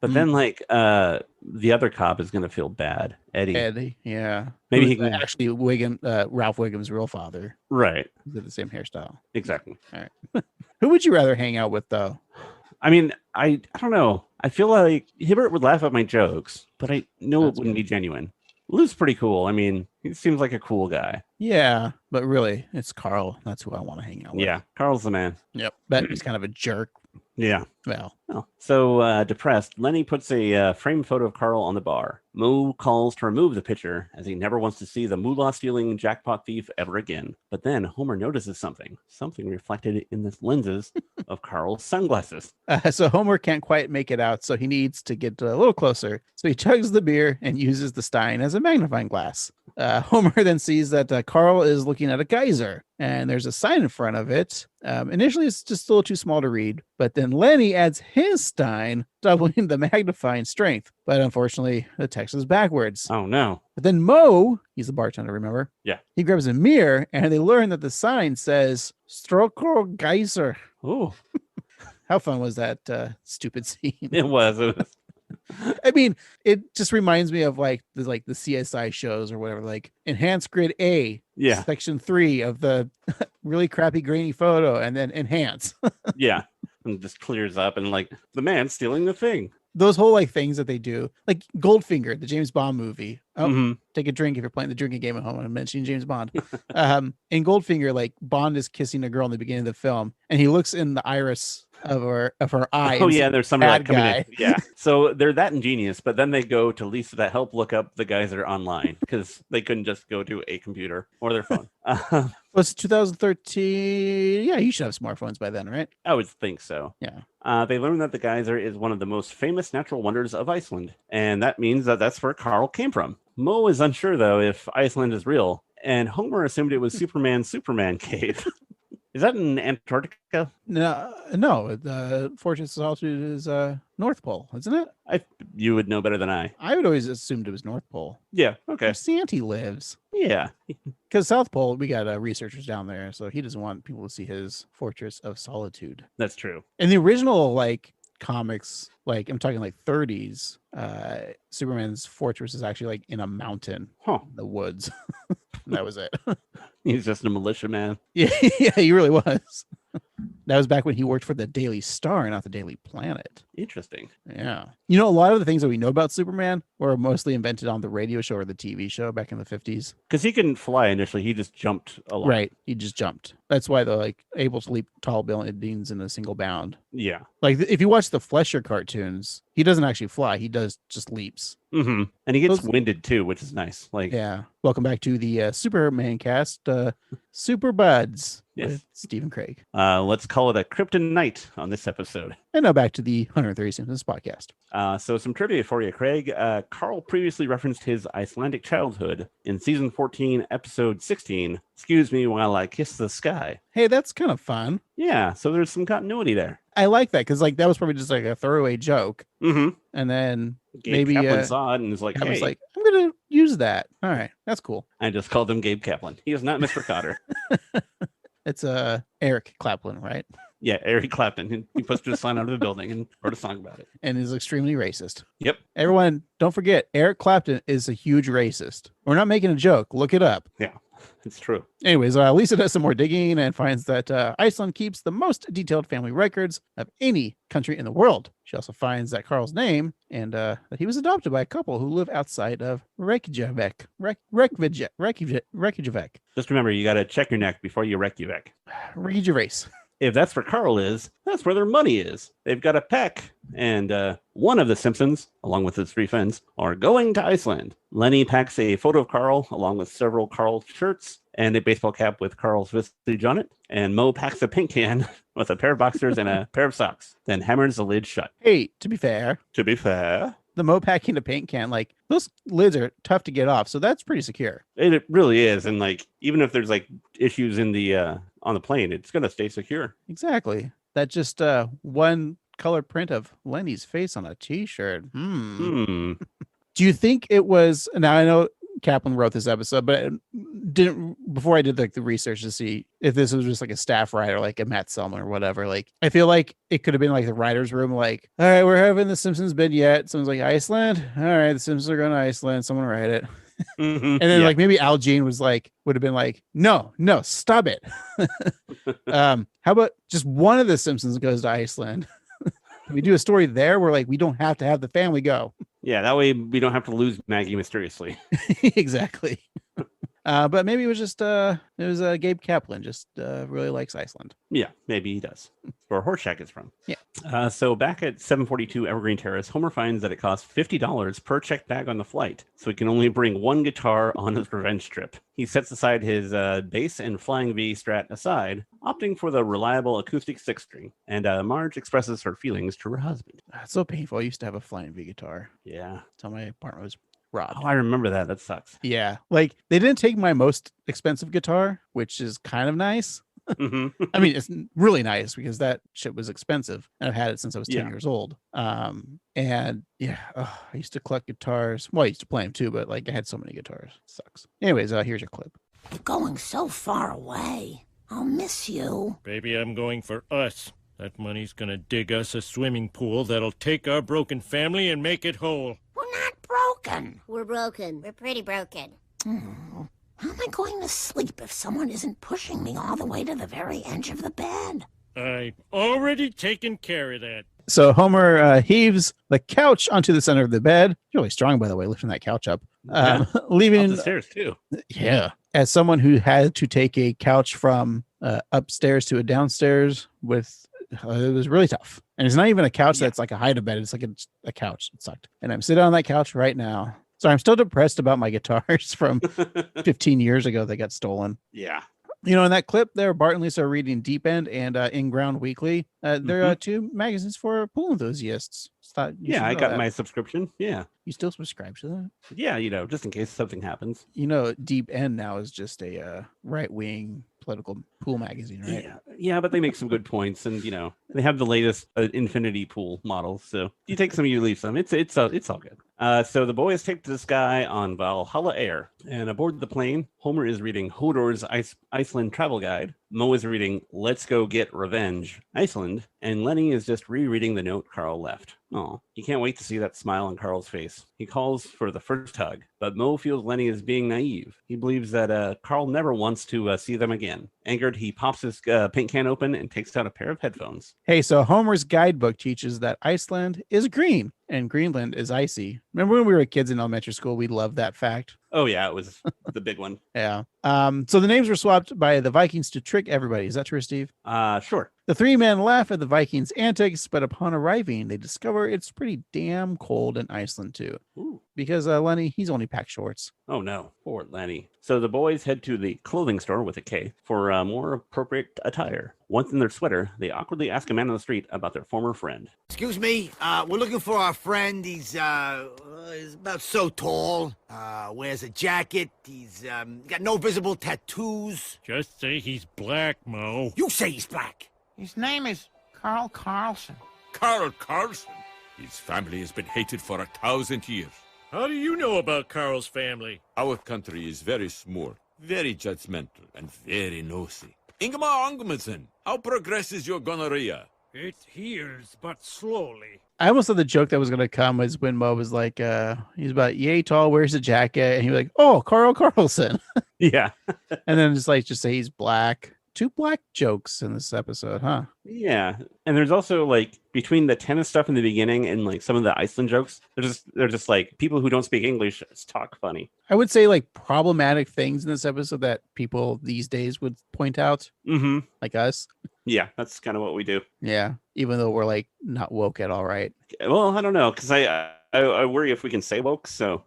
But then, like, the other cop is going to feel bad. Eddie, yeah. Maybe he can actually Ralph Wiggum's real father. Right. He's got the same hairstyle. Exactly. All right. Who would you rather hang out with, though? I mean, I don't know. I feel like Hibbert would laugh at my jokes, but I know it wouldn't be genuine. Lou's pretty cool. I mean, he seems like a cool guy. Yeah, but really, it's Carl. That's who I want to hang out with. Yeah, Carl's the man. Yep. But he's kind of a jerk. Yeah. Well. So depressed, Lenny puts a framed photo of Carl on the bar. Mo calls to remove the picture as he never wants to see the moolah-stealing jackpot thief ever again. But then Homer notices something reflected in the lenses of Carl's sunglasses. So Homer can't quite make it out, so he needs to get a little closer. So he chugs the beer and uses the stein as a magnifying glass. Homer then sees that Carl is looking at a geyser, and there's a sign in front of it. Initially, it's just a little too small to read, but then Lenny adds his stein, doubling the magnifying strength. But unfortunately, the text is backwards. Oh, no. But then Mo, he's the bartender, remember? Yeah. He grabs a mirror, and they learn that the sign says, Stroko Geyser. Oh. How fun was that stupid scene? It was. I mean, it just reminds me of like the CSI shows or whatever, like Enhanced Grid A, section 3 of the really crappy grainy photo, and then enhance. Yeah, and it just clears up, and like the man stealing the thing. Those whole like things that they do, like Goldfinger, the James Bond movie. Oh, take a drink if you're playing the drinking game at home. I'm mentioning James Bond. In Goldfinger, like Bond is kissing a girl in the beginning of the film, and he looks in the iris of her eye. Oh yeah, there's somebody like coming guy. in. Yeah, so they're that ingenious, but then they go to Lisa to help look up the guys that are online because they couldn't just go to a computer or their phone. Was 2013? Yeah, you should have smartphones by then, right? I would think so. Yeah. They learned that the geyser is one of the most famous natural wonders of Iceland, and that means that that's where Carl came from. Mo is unsure though if Iceland is real, and Homer assumed it was Superman cave. Is that in Antarctica? No. The Fortress of Solitude is North Pole, isn't it? You would know better than I. I would always assumed it was North Pole. Yeah. Okay. Where Santy lives. Yeah. Because South Pole, we got researchers down there, so he doesn't want people to see his Fortress of Solitude. That's true. In the original comics, I'm talking 30s, Superman's fortress is actually in a mountain, in the woods. That was it. He's just a militia man. Yeah, he really was. That was back when he worked for the Daily Star, not the Daily Planet. Interesting. Yeah. A lot of the things that we know about Superman were mostly invented on the radio show or the TV show back in the 50s. Because he couldn't fly initially. He just jumped a lot. Right. He just jumped. That's why they're able to leap tall buildings in a single bound. Yeah. If you watch the Flesher cartoons, he doesn't actually fly. He does just leaps. Mm-hmm. And he gets winded too, which is nice. Yeah. Welcome back to the Superman cast, Super Buds with Stephen Craig. Let's call it a Krypton night on this episode. And now back to the 130 Simpsons podcast. So some trivia for you, Craig. Carl previously referenced his Icelandic childhood in season 14, episode 16. Excuse me while I kiss the sky. Hey, that's kind of fun. Yeah, so there's some continuity there. I like that because that was probably just a throwaway joke. Mm-hmm. And then Gabe Kaplan saw it and was like, Kaplan's hey. I'm going to use that. All right, that's cool. I just called him Gabe Kaplan. He is not Mr. Cotter. It's Eric Kaplan, right? Yeah, Eric Clapton. He pushed his sign out of the building and wrote a song about it. And is extremely racist. Yep. Everyone, don't forget, Eric Clapton is a huge racist. We're not making a joke. Look it up. Yeah, it's true. Anyways, Lisa does some more digging and finds that Iceland keeps the most detailed family records of any country in the world. She also finds that Carl's name and that he was adopted by a couple who live outside of Reykjavik. Reykjavik. Just remember, you got to check your neck before you Reykjavik. Reykjavik. If that's where Carl is, that's where their money is. They've got a pack, and one of the Simpsons, along with his 3 friends, are going to Iceland. Lenny packs a photo of Carl, along with several Carl shirts and a baseball cap with Carl's visage on it. And Mo packs a paint can with a pair of boxers and a pair of socks, then hammers the lid shut. Hey, to be fair, the Mo packing a paint can, those lids are tough to get off, so that's pretty secure. It really is, and even if there's issues in the on the plane, it's gonna stay secure. Exactly. That just one color print of Lenny's face on a t-shirt. Do you think it was? Now I know Kaplan wrote this episode, but I didn't before I did the research to see if this was just a staff writer, like a Matt Selman or whatever. I feel like it could have been the writer's room. All right, we're having the Simpsons bid yet. Someone's like, Iceland. All right, the Simpsons are going to Iceland. Someone write it. And then maybe Al Jean would have been no, stop it. How about just one of the Simpsons goes to Iceland? we do a story there where like we don't have to have the family go. Yeah, that way we don't have to lose Maggie mysteriously. Exactly. But maybe it was just Gabe Kaplan just really likes Iceland. Yeah, maybe he does. Where Horseshack is from. Yeah. So back at 742 Evergreen Terrace, Homer finds that it costs $50 per checked bag on the flight, so he can only bring one guitar on his revenge trip. He sets aside his bass and Flying V Strat aside, opting for the reliable acoustic six-string. And Marge expresses her feelings to her husband. It's so painful. I used to have a Flying V guitar. Yeah. Until my partner was robbed. Oh, I remember that. That sucks. Yeah. Like they didn't take my most expensive guitar, which is kind of nice. Mm-hmm. I mean, it's really nice because that shit was expensive, and I've had it since I was 10 Yeah. years old. And yeah, I used to collect guitars. Well, I used to play them too, but like I had so many guitars. It sucks. Anyways, here's your clip. You're going so far away. I'll miss you. Baby, I'm going for us. That money's gonna dig us a swimming pool that'll take our broken family and make it whole. We're not broken. We're broken. We're pretty broken. How am I going to sleep if someone isn't pushing me all the way to the very edge of the bed? I've already taken care of that. So Homer heaves the couch onto the center of the bed. Really strong, by the way, lifting that couch up. Leaving Up the stairs too. Yeah. As someone who had to take a couch from upstairs to a downstairs with, it was really tough. And it's not even a couch that's like a hide a bed. It's like a couch. It sucked. And I'm sitting on that couch right now. So I'm still depressed about my guitars from 15 years ago that got stolen. Yeah. You know, in that clip there, Bart and Lisa are reading Deep End and In Ground Weekly. They're two magazines for pool enthusiasts. Yeah, I got my subscription. Yeah. You still subscribe to that? Yeah, just in case something happens. Deep End now is just a right-wing political pool magazine, right? Yeah, but they make some good points, and they have the latest infinity pool models. So you take some, you leave some. It's all good. So the boys take to the sky on Valhalla Air, and aboard the plane, Homer is reading Hodor's Iceland travel guide. Mo is reading Let's Go Get Revenge, Iceland, and Lenny is just rereading the note Carl left. Oh, he can't wait to see that smile on Carl's face. He calls for the first hug, but Mo feels Lenny is being naive. He believes that Carl never wants to see them again. Angered, he pops his paint can open and takes out a pair of headphones. Hey, so Homer's guidebook teaches that Iceland is green and Greenland is icy. Remember when we were kids in elementary school, we loved that fact? Oh, yeah, it was the big one. Yeah. So the names were swapped by the Vikings to trick everybody. Is that true, Steve? Sure. The three men laugh at the Vikings' antics, but upon arriving, they discover it's pretty damn cold in Iceland, too. Ooh. Because Lenny, he's only packed shorts. Oh, no. Poor Lenny. So the boys head to the clothing store with a K for more appropriate attire. Once in their sweater, they awkwardly ask a man on the street about their former friend. Excuse me, we're looking for our friend. He's about so tall, wears a jacket, he's got no visible tattoos. Just say he's black, Mo. You say he's black. His name is Carl Carlson. Carl Carlson? His family has been hated for 1,000 years. How do you know about Carl's family? Our country is very small, very judgmental, and very nosy. Ingmar Angmason, how progresses your gonorrhea? It heals, but slowly. I almost thought the joke that was going to come was when Mo was like, he's about yay tall, wears a jacket, and he was like, oh, Carl Carlson. Yeah. And then just say he's black. 2 black jokes in this episode, huh? Yeah. And there's also between the tennis stuff in the beginning and some of the Iceland jokes, they're just people who don't speak English talk funny. I would say problematic things in this episode that people these days would point out, like us. Yeah, that's kind of what we do. Yeah, even though we're not woke at all, right? Well, I don't know, because I worry if we can say woke, so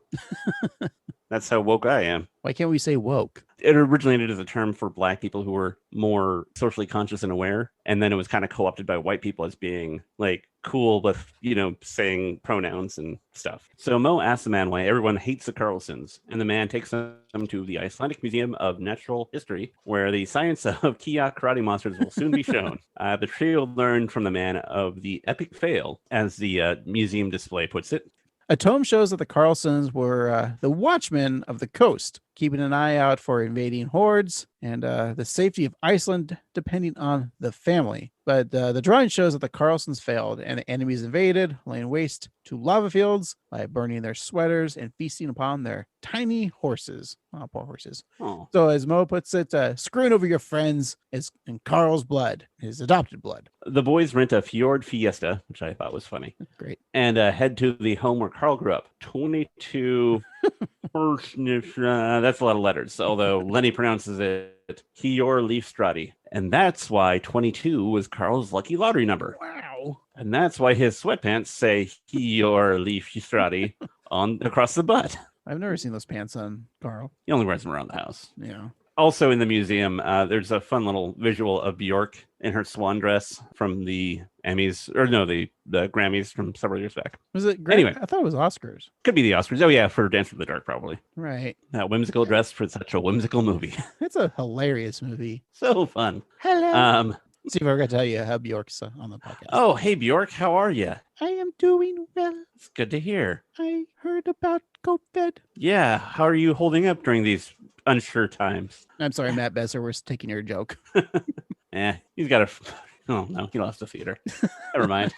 that's how woke I am. Why can't we say woke? It originated as a term for black people who were more socially conscious and aware, and then it was kind of co-opted by white people as being cool with saying pronouns and stuff. So Mo asks the man why everyone hates the Carlsons, and the man takes them to the Icelandic Museum of Natural History, where the science of Kia karate monsters will soon be shown. The trio learned from the man of the epic fail, as the museum display puts it. A tome shows that the Carlsons were the watchmen of the coast. keeping an eye out for invading hordes and the safety of Iceland depending on the family. But the drawing shows that the Carlsons failed and the enemies invaded, laying waste to lava fields by burning their sweaters and feasting upon their tiny horses. Oh, poor horses. Oh. So as Mo puts it, screwing over your friends is in Carl's blood, his adopted blood. The boys rent a Fjord Fiesta, which I thought was funny. Great. And head to the home where Carl grew up. 22 that's a lot of letters, although Lenny pronounces it Hjor Leafstrati. And that's why 22 was Carl's lucky lottery number. Wow. And that's why his sweatpants say Hjor Leafstrati on across the butt. I've never seen those pants on Carl. He only wears them around the house. Yeah. Also in the museum, there's a fun little visual of Bjork in her swan dress from the Emmys, or no, the Grammys from several years back. Was it great? Anyway. I thought it was Oscars. Could be the Oscars. Oh, yeah, for Dance in the Dark, probably. Right. That whimsical dress for such a whimsical movie. It's a hilarious movie. So fun. Hello. See if I forgot to tell you how Bjork's on the podcast. Oh, hey, Bjork, how are you? I am doing well. It's good to hear. I heard about COVID. Yeah, how are you holding up during these unsure times? I'm sorry, Matt Besser, we're taking your joke. He's got a... Oh, no, he lost the theater. Never mind.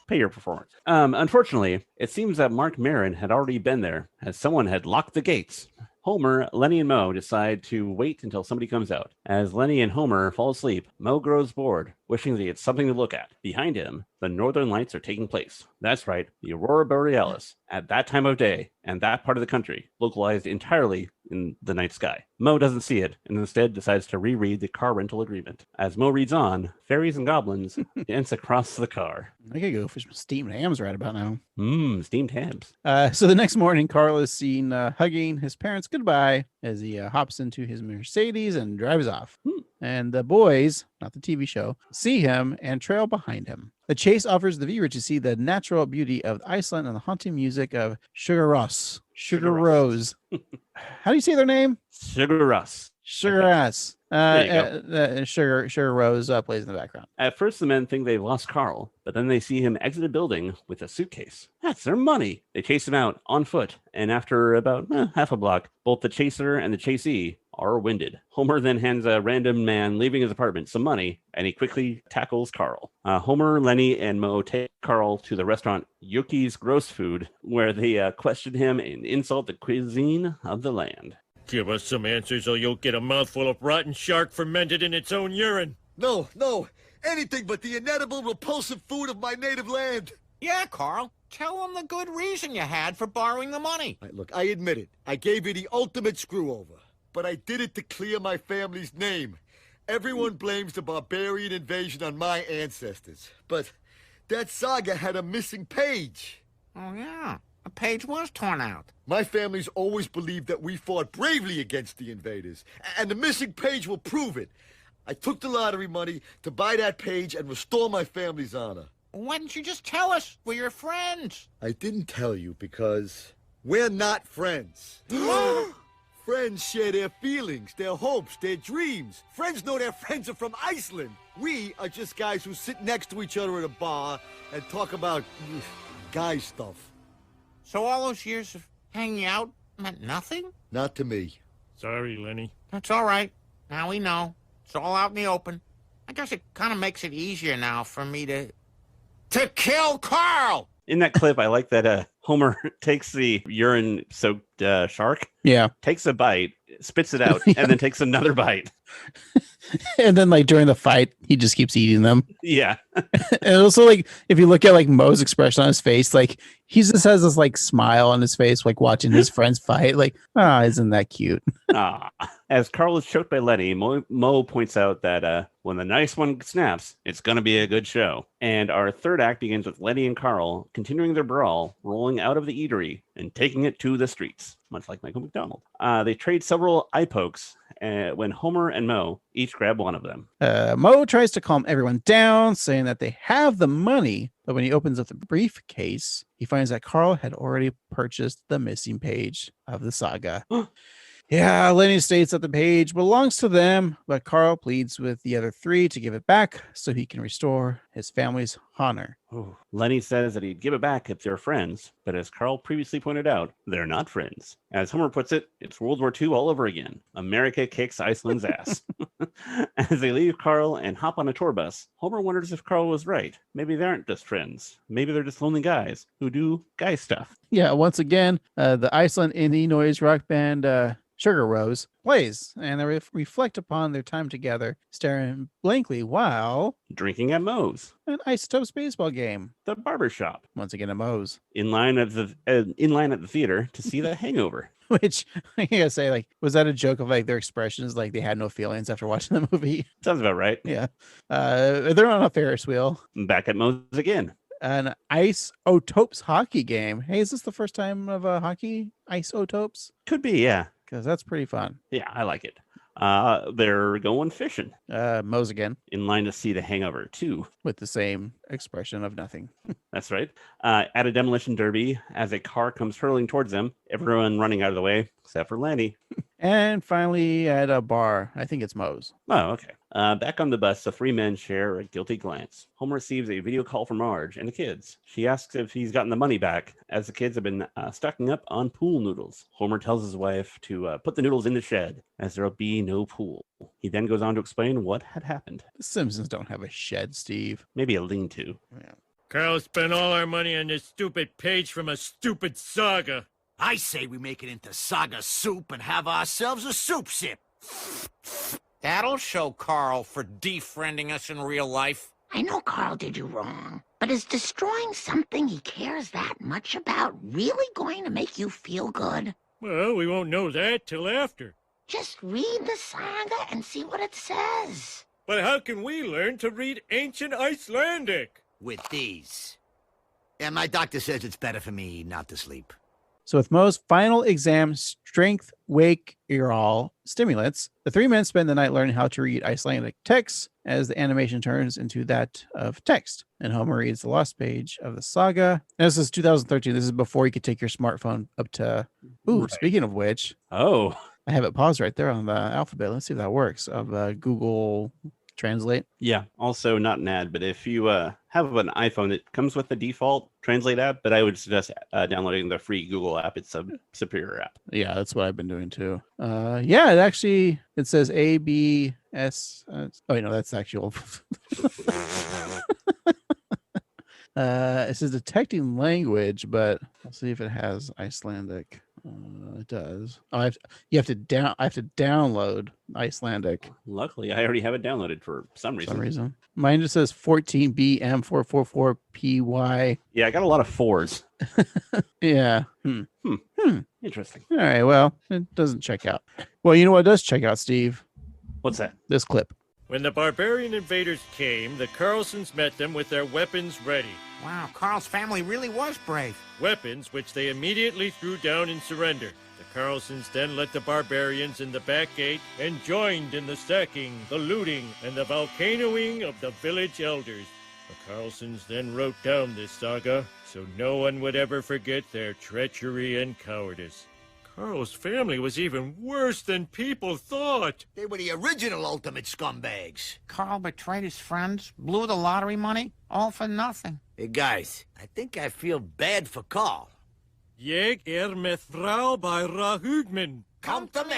Pay your performance. Unfortunately, it seems that Mark Maron had already been there, as someone had locked the gates. Homer, Lenny, and Moe decide to wait until somebody comes out. As Lenny and Homer fall asleep, Moe grows bored, wishing that he had something to look at. Behind him, the northern lights are taking place. That's right, the Aurora Borealis, at that time of day, and that part of the country, localized entirely in the night sky. Moe doesn't see it, and instead decides to reread the car rental agreement. As Moe reads on, fairies and goblins dance across the car. I could go for some steamed hams right about now. Steamed hams. So the next morning, Carl is seen hugging his parents goodbye as he hops into his Mercedes and drives off. And the boys, not the TV show, see him and trail behind him. The chase offers the viewer to see the natural beauty of Iceland and the haunting music of Sugar Rose. How do you say their name? Sugar Russ. Sugar Russ. Sugar Rose plays in the background. At first, the men think they've lost Carl, but then they see him exit a building with a suitcase. That's their money. They chase him out on foot, and after about half a block, both the chaser and the chasee are winded. Homer then hands a random man leaving his apartment some money, and he quickly tackles Carl. Homer, Lenny, and Moe take Carl to the restaurant Yuki's Gross Food, where they question him and insult the cuisine of the land. Give us some answers or you'll get a mouthful of rotten shark fermented in its own urine. No, anything but the inedible, repulsive food of my native land. Yeah, Carl. Tell them the good reason you had for borrowing the money. Right, look, I admit it. I gave you the ultimate screw-over. But I did it to clear my family's name. Everyone blames the barbarian invasion on my ancestors. But that saga had a missing page. Oh, yeah. A page was torn out. My family's always believed that we fought bravely against the invaders. And the missing page will prove it. I took the lottery money to buy that page and restore my family's honor. Why didn't you just tell us? We're your friends. I didn't tell you because we're not friends. Friends share their feelings, their hopes, their dreams. Friends know their friends are from Iceland. We are just guys who sit next to each other at a bar and talk about guy stuff. So all those years of hanging out meant nothing? Not to me. Sorry, Lenny. That's all right. Now we know. It's all out in the open. I guess it kind of makes it easier now for me to kill Carl! In that clip, I like that Homer takes the urine-soaked shark, takes a bite, spits it out, and then takes another bite. And then, like, during the fight, he just keeps eating them. Yeah. And also, like, if you look at, like, Moe's expression on his face, like, he just has this, like, smile on his face, like, watching his friends fight. Like, isn't that cute? As Carl is choked by Lenny, Moe points out that when the nice one snaps, it's going to be a good show. And our third act begins with Lenny and Carl continuing their brawl, rolling out of the eatery and taking it to the streets, much like Michael McDonald. They trade several eye pokes when Homer and Moe each grab one of them. Moe tries to calm everyone down, saying that they have the money, but when he opens up the briefcase, he finds that Carl had already purchased the missing page of the saga. Yeah, Lenny states that the page belongs to them, but Carl pleads with the other three to give it back so he can restore his family's honor. Oh, Lenny says that he'd give it back if they're friends, but as Carl previously pointed out, they're not friends. As Homer puts it, it's World War II all over again. America kicks Iceland's ass. As they leave Carl and hop on a tour bus, Homer wonders if Carl was right. Maybe they aren't just friends. Maybe they're just lonely guys who do guy stuff. Yeah, once again, the Iceland indie noise rock band Sugar Rose plays, and they reflect upon their time together, staring blankly while Drinking at Moe's. an Isotopes baseball game. The barber shop. Once again, at Moe's. In line at the theater to see The Hangover. Which I gotta say, like, was that a joke of like their expressions, like they had no feelings after watching the movie? Sounds about right. Yeah. They're on a Ferris wheel. Back at Moe's again. An Isotopes hockey game. Hey, is this the first time of a hockey Isotopes? Could be, yeah. Because that's pretty fun. Yeah, I like it. They're going fishing. Moe's again. In line to see The Hangover 2. With the same expression of nothing. That's right. At a demolition derby, as a car comes hurtling towards them, everyone running out of the way, except for Lenny. And finally, at a bar. I think it's Moe's. Oh, okay. Back on the bus, the three men share a guilty glance. Homer receives a video call from Marge and the kids. She asks if he's gotten the money back, as the kids have been stocking up on pool noodles. Homer tells his wife to put the noodles in the shed, as there'll be no pool. He then goes on to explain what had happened. The Simpsons don't have a shed, Steve. Maybe a lean-to. Yeah. Carl spent all our money on this stupid page from a stupid saga. I say we make it into Saga soup and have ourselves a soup sip. That'll show Carl for defriending us in real life. I know Carl did you wrong, but is destroying something he cares that much about really going to make you feel good? Well, we won't know that till after. Just read the saga and see what it says. But how can we learn to read ancient Icelandic? With these. And my doctor says it's better for me not to sleep. So with Moe's final exam, strength, wake, all stimulants, the three men spend the night learning how to read Icelandic text as the animation turns into that of text. And Homer reads the lost page of the saga. And this is 2013. This is before you could take your smartphone up to... Ooh, right. Speaking of which... Oh. I have it paused right there on the alphabet. Let's see if that works. Of Google Translate. Yeah. Also, not an ad, but if you have an iPhone, it comes with the default Translate app, but I would suggest downloading the free Google app. It's a superior app. Yeah, that's what I've been doing too. Yeah, it says ABS. Oh, that's the actual. It says detecting language, but I'll see if it has Icelandic. It does. I have to download Icelandic. Luckily, I already have it downloaded for some reason. Mine just says 14BM444PY. Yeah, I got a lot of fours. Yeah. Interesting. All right. Well, it doesn't check out. Well, you know what does check out, Steve? What's that? This clip. When the barbarian invaders came, the Carlsons met them with their weapons ready. Wow, Carl's family really was brave. Weapons which they immediately threw down in surrender. The Carlsons then let the barbarians in the back gate and joined in the sacking, the looting, and the volcanoing of the village elders. The Carlsons then wrote down this saga so no one would ever forget their treachery and cowardice. Carl's family was even worse than people thought. They were the original ultimate scumbags. Carl betrayed his friends, blew the lottery money, all for nothing. Hey, guys, I think I feel bad for Carl. Jeg med Frau by Rahugman. Come to me.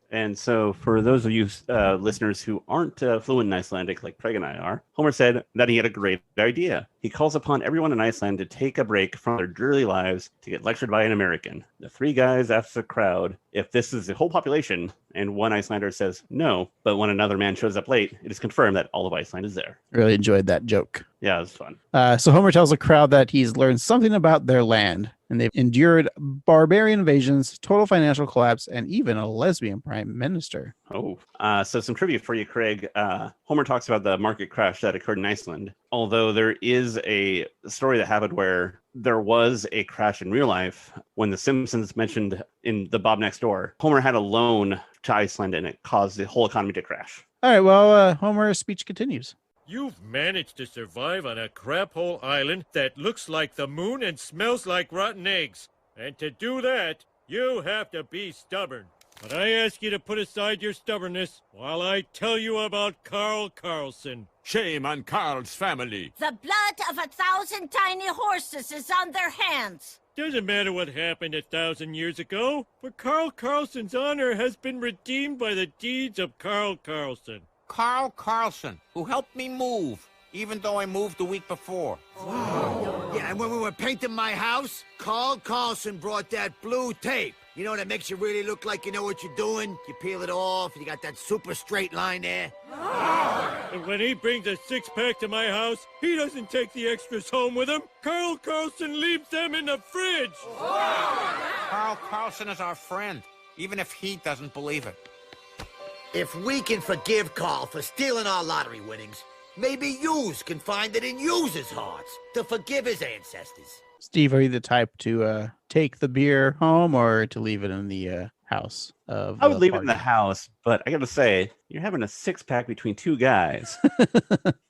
And so for those of you listeners who aren't fluent in Icelandic like Craig and I are, Homer said that he had a great idea. He calls upon everyone in Iceland to take a break from their dreary lives to get lectured by an American. The three guys ask the crowd if this is the whole population, and one Icelander says no, but when another man shows up late, it is confirmed that all of Iceland is there. Really enjoyed that joke. Yeah, it was fun. So Homer tells the crowd that he's learned something about their land, and they've endured barbarian invasions, total financial collapse, and even a lesbian prime minister. Oh, so some trivia for you, Craig. Homer talks about the market crash that occurred in Iceland, although there is a story that happened where there was a crash in real life when the Simpsons mentioned in the Bob Next Door. Homer had a loan to Iceland, and it caused the whole economy to crash. All right, well, Homer's speech continues. You've managed to survive on a crap hole island that looks like the moon and smells like rotten eggs. And to do that, you have to be stubborn. But I ask you to put aside your stubbornness while I tell you about Carl Carlson. Shame on Carl's family. The blood of 1,000 tiny horses is on their hands. Doesn't matter what happened 1,000 years ago, for Carl Carlson's honor has been redeemed by the deeds of Carl Carlson. Carl Carlson, who helped me move, even though I moved the week before. Yeah, and when we were painting my house, Carl Carlson brought that blue tape. You know, that makes you really look like you know what you're doing. You peel it off, and you got that super straight line there. And when he brings a six-pack to my house, he doesn't take the extras home with him. Carl Carlson leaves them in the fridge. Carl Carlson is our friend, even if he doesn't believe it. If we can forgive Carl for stealing our lottery winnings, maybe yous can find it in yous' hearts to forgive his ancestors. Steve, are you the type to take the beer home or to leave it in the house? I would leave it in the house, but I gotta say, you're having a six-pack between two guys.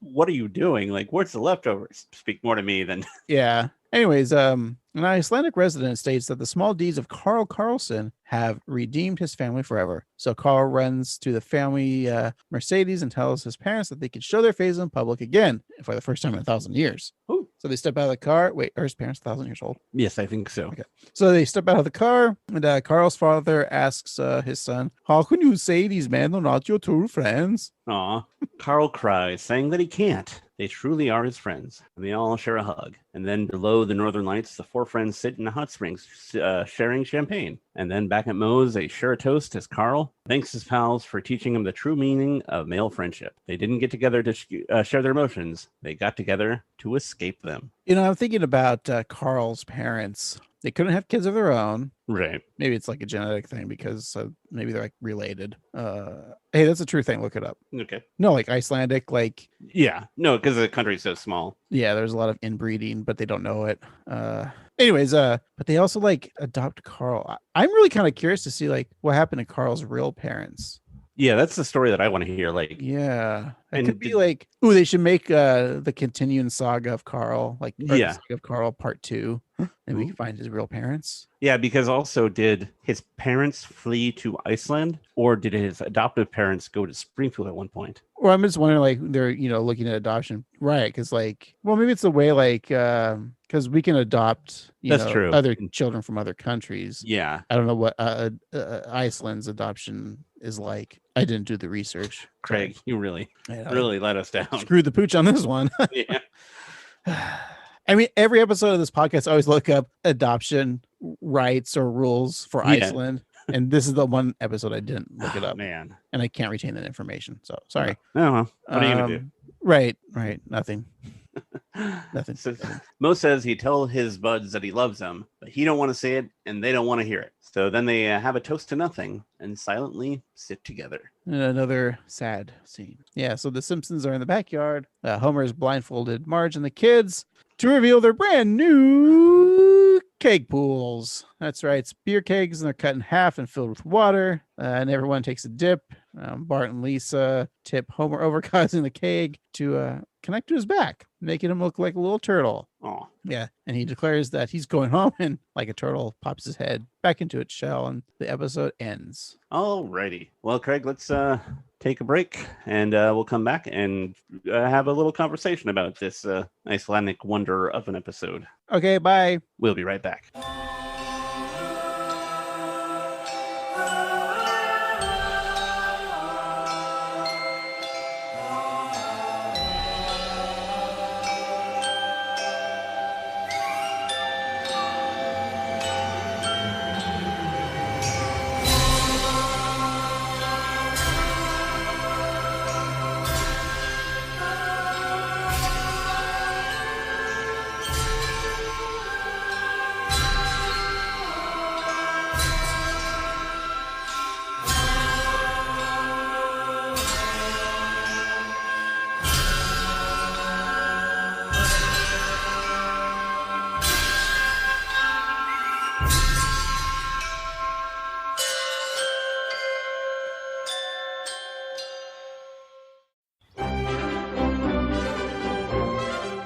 What are you doing? Like, where's the leftovers? Speak more to me than... Yeah. Anyways, an Icelandic resident states that the small deeds of Carl Carlson have redeemed his family forever. So Carl runs to the family Mercedes and tells his parents that they can show their faces in public again for the first time in 1,000 years. Ooh. So they step out of the car. Wait, are his parents 1,000 years old? Yes, I think so. Okay. So they step out of the car, and Carl's father asks his son, "How can you say these men are not your true friends?" Aw. Carl cries, saying that he can't. They truly are his friends, and they all share a hug. And then below the northern lights, the four friends sit in a hot springs, sharing champagne. And then back at Moe's, they share a toast as Carl thanks his pals for teaching him the true meaning of male friendship. They didn't get together to share their emotions. They got together to escape them. You know, I'm thinking about Carl's parents. They couldn't have kids of their own. Right. Maybe it's like a genetic thing because maybe they're like related. Hey, that's a true thing. Look it up. Okay. No, like Icelandic, like... Yeah. No, because the country's so small. Yeah, there's a lot of inbreeding, but they don't know it. Anyways, but they also like adopt Carl. I'm really kind of curious to see like what happened to Carl's real parents. Yeah, that's the story that I want to hear. Like, yeah, it could be like, ooh, they should make the continuing saga of Carl, like the saga of Carl Part 2, and we can find his real parents. Yeah, because also, did his parents flee to Iceland, or did his adoptive parents go to Springfield at one point? Well, I'm just wondering, like, they're looking at adoption, right? Because like, well, maybe it's the way like because we can adopt true. Other children from other countries. Yeah, I don't know what Iceland's adoption is like. I didn't do the research. Craig, you really let us down. Screwed the pooch on this one. Yeah. I mean, every episode of this podcast, I always look up adoption rights or rules for Iceland. And this is the one episode I didn't look it up. Man. And I can't retain that information. So sorry. Oh, well, what are you going to do? Right. Nothing. Nothing. So, Mo says he'd tell his buds that he loves them, but he don't want to say it and they don't want to hear it. So then they have a toast to nothing and silently sit together. Another sad scene. Yeah, so the Simpsons are in the backyard. Homer's blindfolded Marge and the kids to reveal their brand new keg pools. That's right. It's beer kegs, and they're cut in half and filled with water. And everyone takes a dip. Bart and Lisa tip Homer over, causing the keg to connect to his back, making him look like a little turtle. Oh, yeah. And he declares that he's going home, and like a turtle, pops his head back into its shell, and the episode ends. Alrighty. Well, Craig, let's take a break, and we'll come back and have a little conversation about this Icelandic wonder of an episode. Okay, bye. We'll be right back.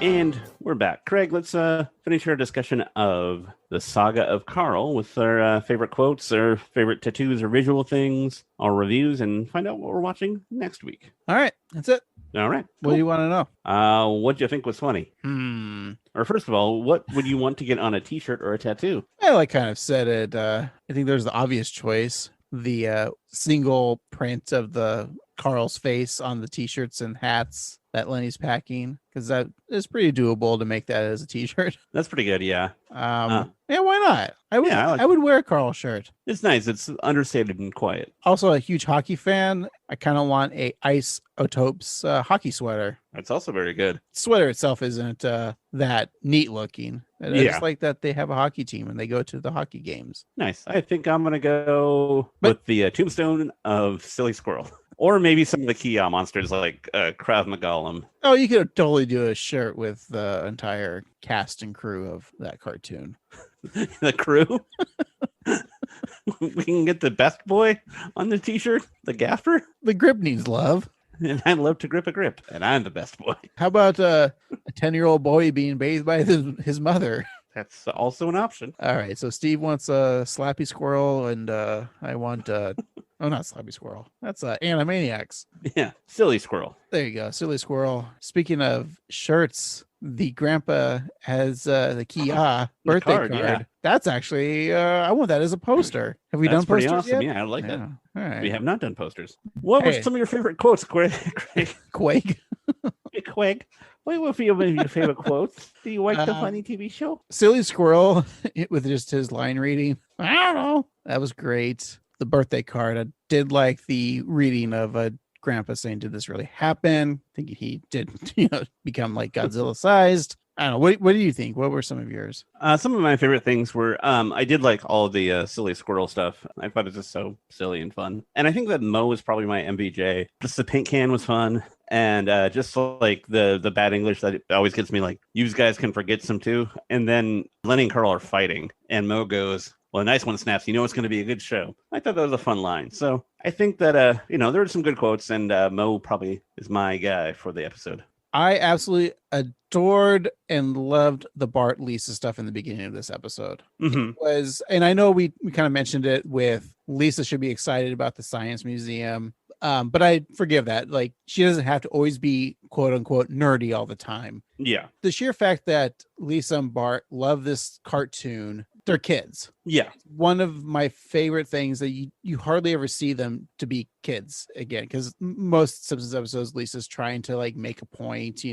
And we're back. Craig, let's finish our discussion of the Saga of Carl with our favorite quotes, our favorite tattoos or visual things, our reviews, and find out what we're watching next week. All right, that's it. All right. What do you want to know? What do you think was funny? Or first of all, what would you want to get on a t-shirt or a tattoo? I kind of said it. I think there's the obvious choice. The single print of the Carl's face on the t-shirts and hats that Lenny's packing, because that is pretty doable to make that as a t-shirt. That's pretty good, yeah. Yeah, why not? I would wear a Carl shirt. It's nice. It's understated and quiet. Also, a huge hockey fan. I kind of want a Isotopes hockey sweater. That's also very good. Sweater itself isn't that neat looking. I just like that they have a hockey team and they go to the hockey games. Nice. I think I'm gonna go with the tombstone of Silly Squirrel. Or maybe some of the key monsters like Krav Maga. Oh, you could totally do a shirt with the entire cast and crew of that cartoon. The crew? We can get the best boy on the t-shirt, the gaffer. The grip needs love. And I love to grip a grip, and I'm the best boy. How about a 10-year-old boy being bathed by his mother? That's also an option. All right, so Steve wants a Slappy Squirrel, and I want... Oh, not Slappy Squirrel. That's Animaniacs. Yeah, Silly Squirrel. There you go, Silly Squirrel. Speaking of shirts, the grandpa has the Kia birthday card. Yeah. That's actually, I want that as a poster. Have we done posters awesome. yet? Yeah, I like that. All right. We have not done posters. What were some of your favorite quotes, Craig? Quake. Hey, Craig, what were your favorite quotes? Do you like the funny TV show? Silly Squirrel with just his line reading. I don't know. That was great. The birthday card. I did like the reading of a grandpa saying, "Did this really happen?" Thinking he did, become like Godzilla sized. I don't know. What do you think? What were some of yours? Some of my favorite things were, I did like all the Silly Squirrel stuff. I thought it was just so silly and fun. And I think that Mo was probably my MVJ. Just the paint can was fun. And just like the bad English that always gets me, like, you guys can forget some too. And then Lenny and Carl are fighting. And Mo goes, "Well, a nice one snaps. You know it's going to be a good show." I thought that was a fun line. So I think that, there were some good quotes. And Mo probably is my guy for the episode. I absolutely adored and loved the Bart Lisa stuff in the beginning of this episode. Mm-hmm. It was, and I know we kind of mentioned it with Lisa should be excited about the science museum. But I forgive that. Like, she doesn't have to always be quote unquote nerdy all the time. Yeah. The sheer fact that Lisa and Bart love this cartoon, they're kids. Yeah. One of my favorite things that you hardly ever see them to be kids again, because most Simpsons episodes, Lisa's trying to like make a point,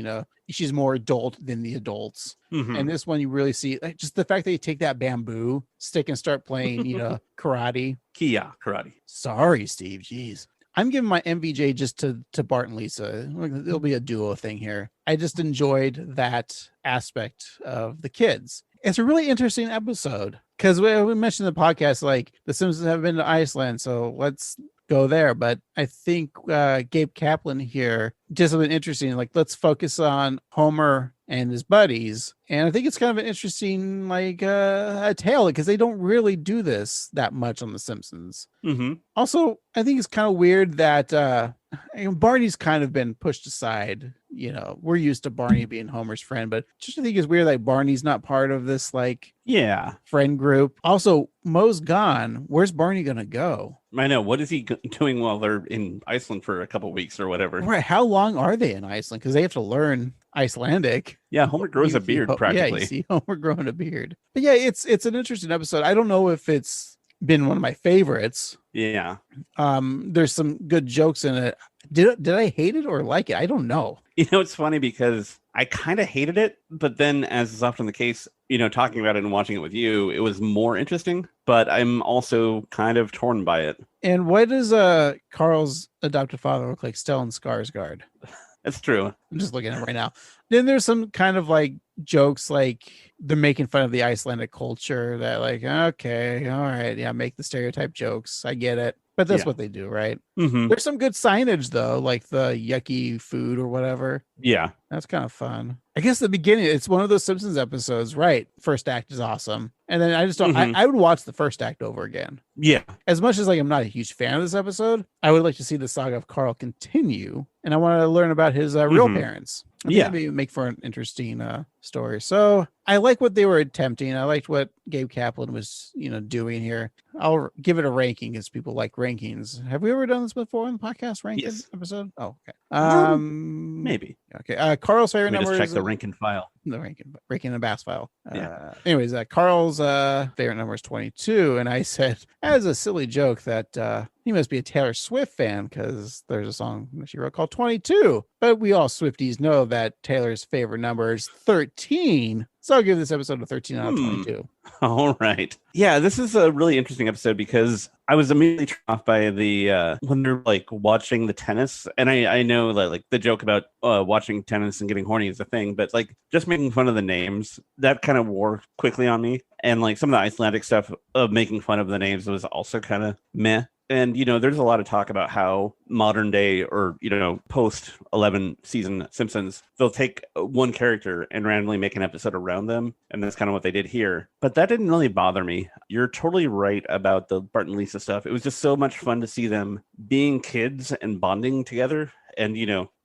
she's more adult than the adults. Mm-hmm. And this one you really see just the fact that you take that bamboo stick and start playing, karate. Kia karate. Sorry, Steve. Jeez. I'm giving my MVJ just to Bart and Lisa. It'll be a duo thing here. I just enjoyed that aspect of the kids. It's a really interesting episode because we mentioned in the podcast, like the Simpsons have been to Iceland, so let's go there. But I think Gabe Kaplan here did something interesting. Like, let's focus on Homer and his buddies. And I think it's kind of an interesting, like, a tale because they don't really do this that much on The Simpsons. Mm-hmm. Also, I think it's kind of weird that Barney's kind of been pushed aside. We're used to Barney being Homer's friend, but just I think it's weird that Barney's not part of this, like, friend group. Also, Mo's gone. Where's Barney gonna go? I know. What is he doing while they're in Iceland for a couple weeks or whatever? Right. How long are they in Iceland? Because they have to learn Icelandic. Yeah, Homer grows a beard practically. Yeah, you see Homer growing a beard. But yeah, it's an interesting episode. I don't know if it's been one of my favorites. Yeah. There's some good jokes in it. Did I hate it or like it? I don't know. It's funny because I kind of hated it, but then, as is often the case, talking about it and watching it with you, it was more interesting, but I'm also kind of torn by it. And why does Carl's adopted father look like Stellan Skarsgård? That's true. I'm just looking at it right now. Then there's some kind of like jokes, like they're making fun of the Icelandic culture that, like, okay, all right, yeah, make the stereotype jokes. I get it. But that's what they do, right? Mm-hmm. There's some good signage, though, like the yucky food or whatever. Yeah. That's kind of fun. I guess the beginning, it's one of those Simpsons episodes, right? First act is awesome. And then I just don't, I would watch the first act over again. Yeah. As much as like I'm not a huge fan of this episode, I would like to see the saga of Carl continue. And I want to learn about his real parents. I think that'd make for an interesting story. So I like what they were attempting. I liked what Gabe Kaplan was, doing here. I'll give it a ranking because people like rankings. Have we ever done this before in the podcast ranking episode? Oh, okay. Maybe. Okay. Carl's favorite number just check is the ranking file. The ranking the bass file. Anyways, Carl's favorite number is 22, and I said as a silly joke that he must be a Taylor Swift fan because there's a song that she wrote called 22. But we all Swifties know that Taylor's favorite number is 13. So I'll give this episode a 13 out of 22. All right. Yeah, this is a really interesting episode because I was immediately turned off by the when they're like watching the tennis. And I know that like the joke about watching tennis and getting horny is a thing, but like just making fun of the names, that kind of wore quickly on me. And like some of the Icelandic stuff of making fun of the names was also kind of meh. And, there's a lot of talk about how modern day or, post 11 season Simpsons, they'll take one character and randomly make an episode around them. And that's kind of what they did here. But that didn't really bother me. You're totally right about the Bart and Lisa stuff. It was just so much fun to see them being kids and bonding together. And,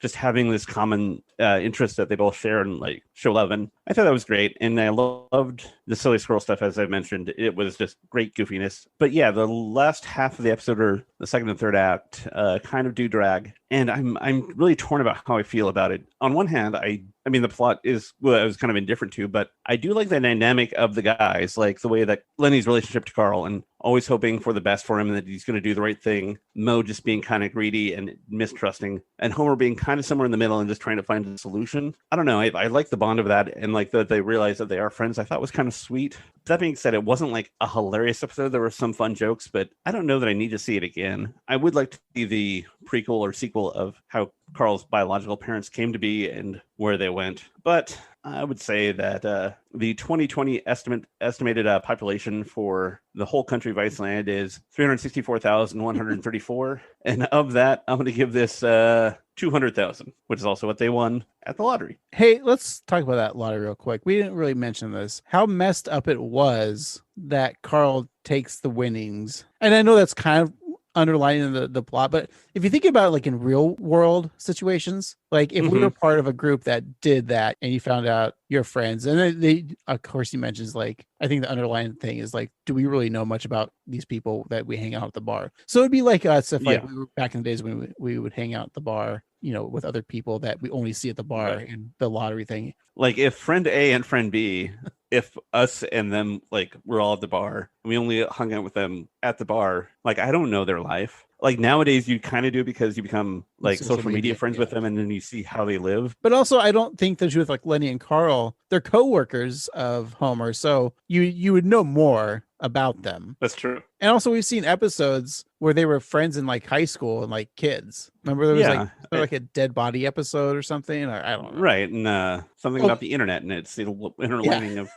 just having this common interest that they both share in like show 11. I thought that was great. And I loved the silly squirrel stuff, as I mentioned. It was just great goofiness. But yeah, the last half of the episode or the second and third act kind of do drag. And I'm really torn about how I feel about it. On one hand, I mean, the plot is, I was kind of indifferent to, but I do like the dynamic of the guys, like the way that Lenny's relationship to Carl and always hoping for the best for him and that he's going to do the right thing. Mo just being kind of greedy and mistrusting, and Homer being kind of somewhere in the middle and just trying to find a solution. I don't know. I like the bond of that, and like that they realize that they are friends. I thought was kind of sweet. That being said, it wasn't like a hilarious episode. There were some fun jokes, but I don't know that I need to see it again. I would like to see the prequel or sequel of how Carl's biological parents came to be and where they went. But I would say that the 2020 estimated population for the whole country of Iceland is 364,134. And of that, I'm going to give this 200,000, which is also what they won at the lottery. Hey, let's talk about that lottery real quick. We didn't really mention this. How messed up it was that Carl takes the winnings. And I know that's kind of underlining the plot, but if you think about it, like in real world situations, like if we were part of a group that did that and you found out your friends, and they of course he mentions, like, I think the underlying thing is like, do we really know much about these people that we hang out at the bar? So it'd be like us if like we were back in the days when we would hang out at the bar, with other people that we only see at the bar, and the lottery thing. Like if friend A and friend B, if us and them, like, we're all at the bar, and we only hung out with them at the bar, like, I don't know their life. Like nowadays you kind of do because you become like social media friends with them, and then you see how they live. But also I don't think that with like Lenny and Carl, they're co-workers of Homer, so you would know more about them. That's true. And also we've seen episodes where they were friends in like high school and like kids. Remember there was like a dead body episode or something, or I don't know. Right. And something about the internet, and it's the interlining of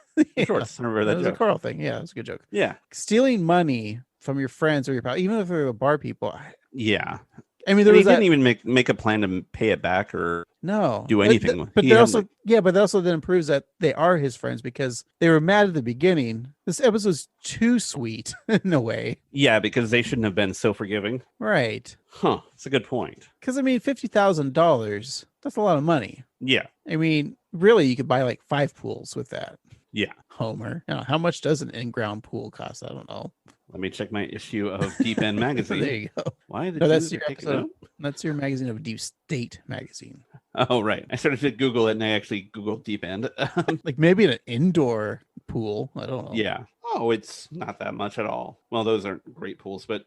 shorts. I remember that was joke. A Carl thing. Yeah, it was a good joke. Yeah. Stealing money from your friends or your pal, even if they're the bar people. Yeah. I mean, he didn't even make a plan to pay it back or do anything. But that also then proves that they are his friends, because they were mad at the beginning. This episode's too sweet in a way. Yeah, because they shouldn't have been so forgiving. Right. Huh. That's a good point. Because I mean, $50,000, that's a lot of money. Yeah. I mean, really, you could buy like 5 pools with that. Yeah. Homer. How much does an in-ground pool cost? I don't know. Let me check my issue of Deep End magazine. There you go. Why? That's your episode. That's your magazine of Deep State magazine. Oh, right. I started to Google it, and I actually Googled Deep End. Like maybe an indoor pool. I don't know. Yeah. Oh, it's not that much at all. Well, those aren't great pools, but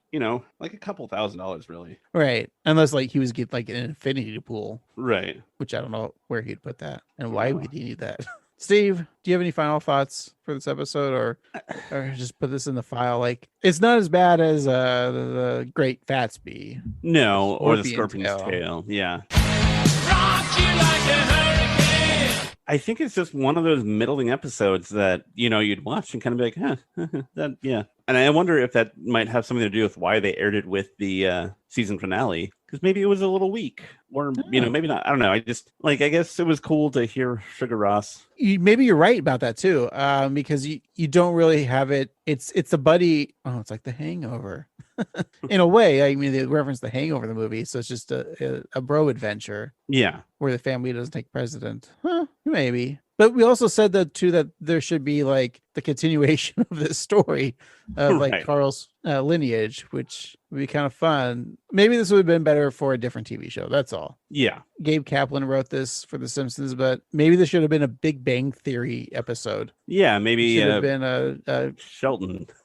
like a couple $1,000s really. Right. Unless like he was get like an infinity pool. Right. Which I don't know where he'd put that and why would he need that. Steve, do you have any final thoughts for this episode, or just put this in the file? Like, it's not as bad as the Great Gatsby. No, or the Scorpion's Tail. Yeah. I think it's just one of those middling episodes that, you'd watch and kind of be like, that, yeah. And I wonder if that might have something to do with why they aired it with the season finale. Because because maybe it was a little weak, or maybe not. I don't know. I just I guess it was cool to hear Sugar Ross. Maybe you're right about that too, because you don't really have it. It's a buddy. Oh, it's like The Hangover. In a way, I mean, they reference The Hangover, the movie, so it's just a bro adventure. Yeah, where the family doesn't take precedent. Maybe. But we also said that too, that there should be like the continuation of this story of like Carl's lineage, which would be kind of fun. Maybe this would have been better for a different TV show. That's all. Yeah. Gabe Kaplan wrote this for The Simpsons, but maybe this should have been a Big Bang Theory episode. Yeah, maybe it should have been a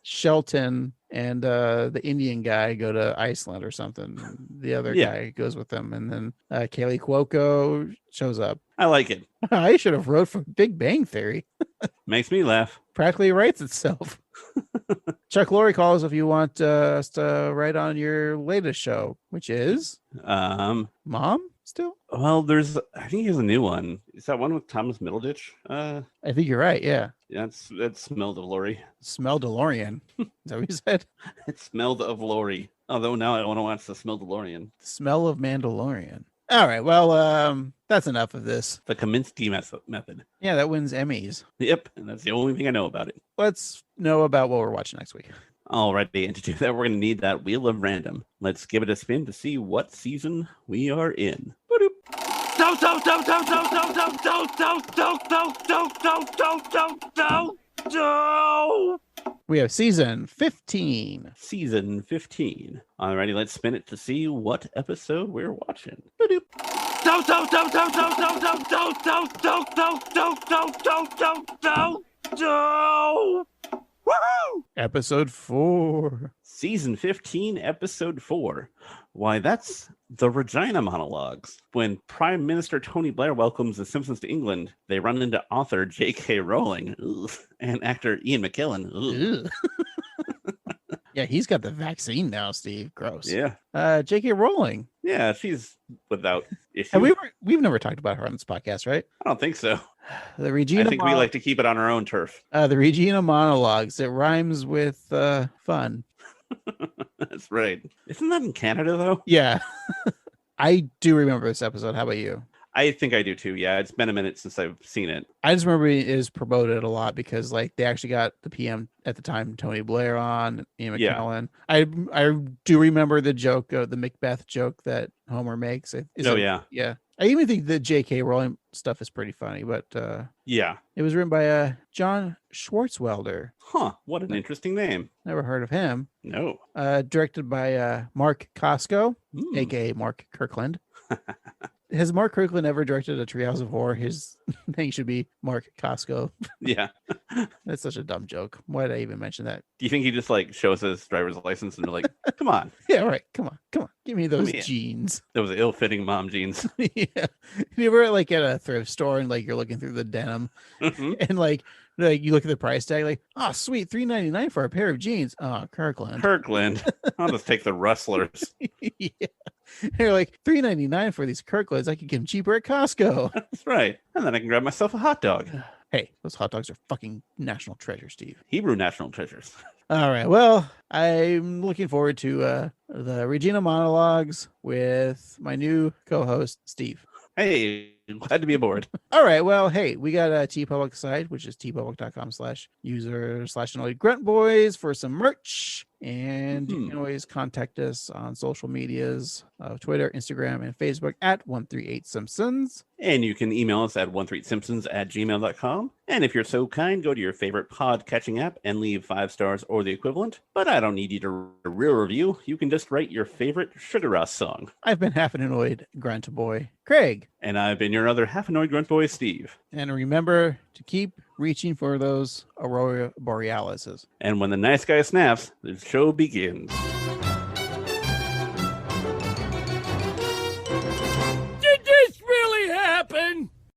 Shelton and the Indian guy go to Iceland or something. The other guy goes with them, and then Kaylee Cuoco shows up. I like it. I should have wrote for Big Bang Theory. Makes me laugh. Practically writes itself. Chuck Lorre calls if you want us to write on your latest show, which is Mom still? Well, I think he has a new one. Is that one with Thomas Middleditch? I think you're right, yeah. Yeah, it's Smelled of Lori. Smell DeLorean. Is that what you said? It smelled of Lori. Although now I want to watch the Smell DeLorean. Smell of Mandalorian. All right, well, that's enough of this. The Kaminsky method. Yeah, that wins Emmys. Yep, and that's the only thing I know about it. Let's know about what we're watching next week. Alrighty, and to do that, we're going to need that Wheel of Random. Let's give it a spin to see what season we are in. We have season 15. Season 15. Alrighty, let's spin it to see what episode we're watching. Episode 4. Season 15, episode 4. Why, that's the Regina Monologues. When Prime Minister Tony Blair welcomes the Simpsons to England, they run into author J.K. Rowling and actor Ian McKellen. Yeah, he's got the vaccine now, Steve. Gross. Yeah. J.K. Rowling. Yeah, she's without issue. And we've never talked about her on this podcast, right? I don't think so. The Regina. I think we like to keep it on our own turf. The Regina Monologues. It rhymes with fun. That's right. Isn't that in Canada, though? Yeah. I do remember this episode. How about you? I think I do too. Yeah, it's been a minute since I've seen it. I just remember it is promoted a lot because like they actually got the PM at the time, Tony Blair on, Ian McKellen. I do remember the joke, the Macbeth joke that Homer makes. Yeah. I even think the J.K. Rowling stuff is pretty funny, but yeah, it was written by John Swartzwelder. Huh? What an interesting name. Never heard of him. No. Directed by Mark Costco, aka Mark Kirkland. Has Mark Kirkland ever directed a Treehouse of Horror? His name should be Mark Costco. Yeah. That's such a dumb joke. Why did I even mention that? Do you think he just like shows his driver's license and they're like, come on. Yeah, right. Come on. Give me those jeans. Those ill-fitting mom jeans. Yeah. You ever like at a thrift store and like you're looking through the denim and like you look at the price tag, like, oh sweet, $3.99 for a pair of jeans. Oh, Kirkland. I'll just take the Rustlers. Yeah. They're like $3.99 for these Kirklands. I could get them cheaper at Costco. That's right. And then I can grab myself a hot dog. Hey, those hot dogs are fucking national treasures, Steve. Hebrew national treasures. All right. Well, I'm looking forward to the Regina Monologues with my new co-host, Steve. Hey, glad to be aboard. All right. Well, hey, we got a TeePublic site, which is tpublic.com/user/annoyedgruntboys for some merch. And you can always contact us on social medias, Twitter, Instagram, and Facebook at 138Simpsons. And you can email us at 138simpsons@gmail.com. And if you're so kind, go to your favorite pod-catching app and leave 5 stars or the equivalent. But I don't need you to real review. You can just write your favorite Sugar Rush song. I've been half an annoyed grunt boy, Craig. And I've been your other half annoyed grunt boy, Steve. And remember to keep reaching for those Aurora Borealises. And when the nice guy snaps, the show begins.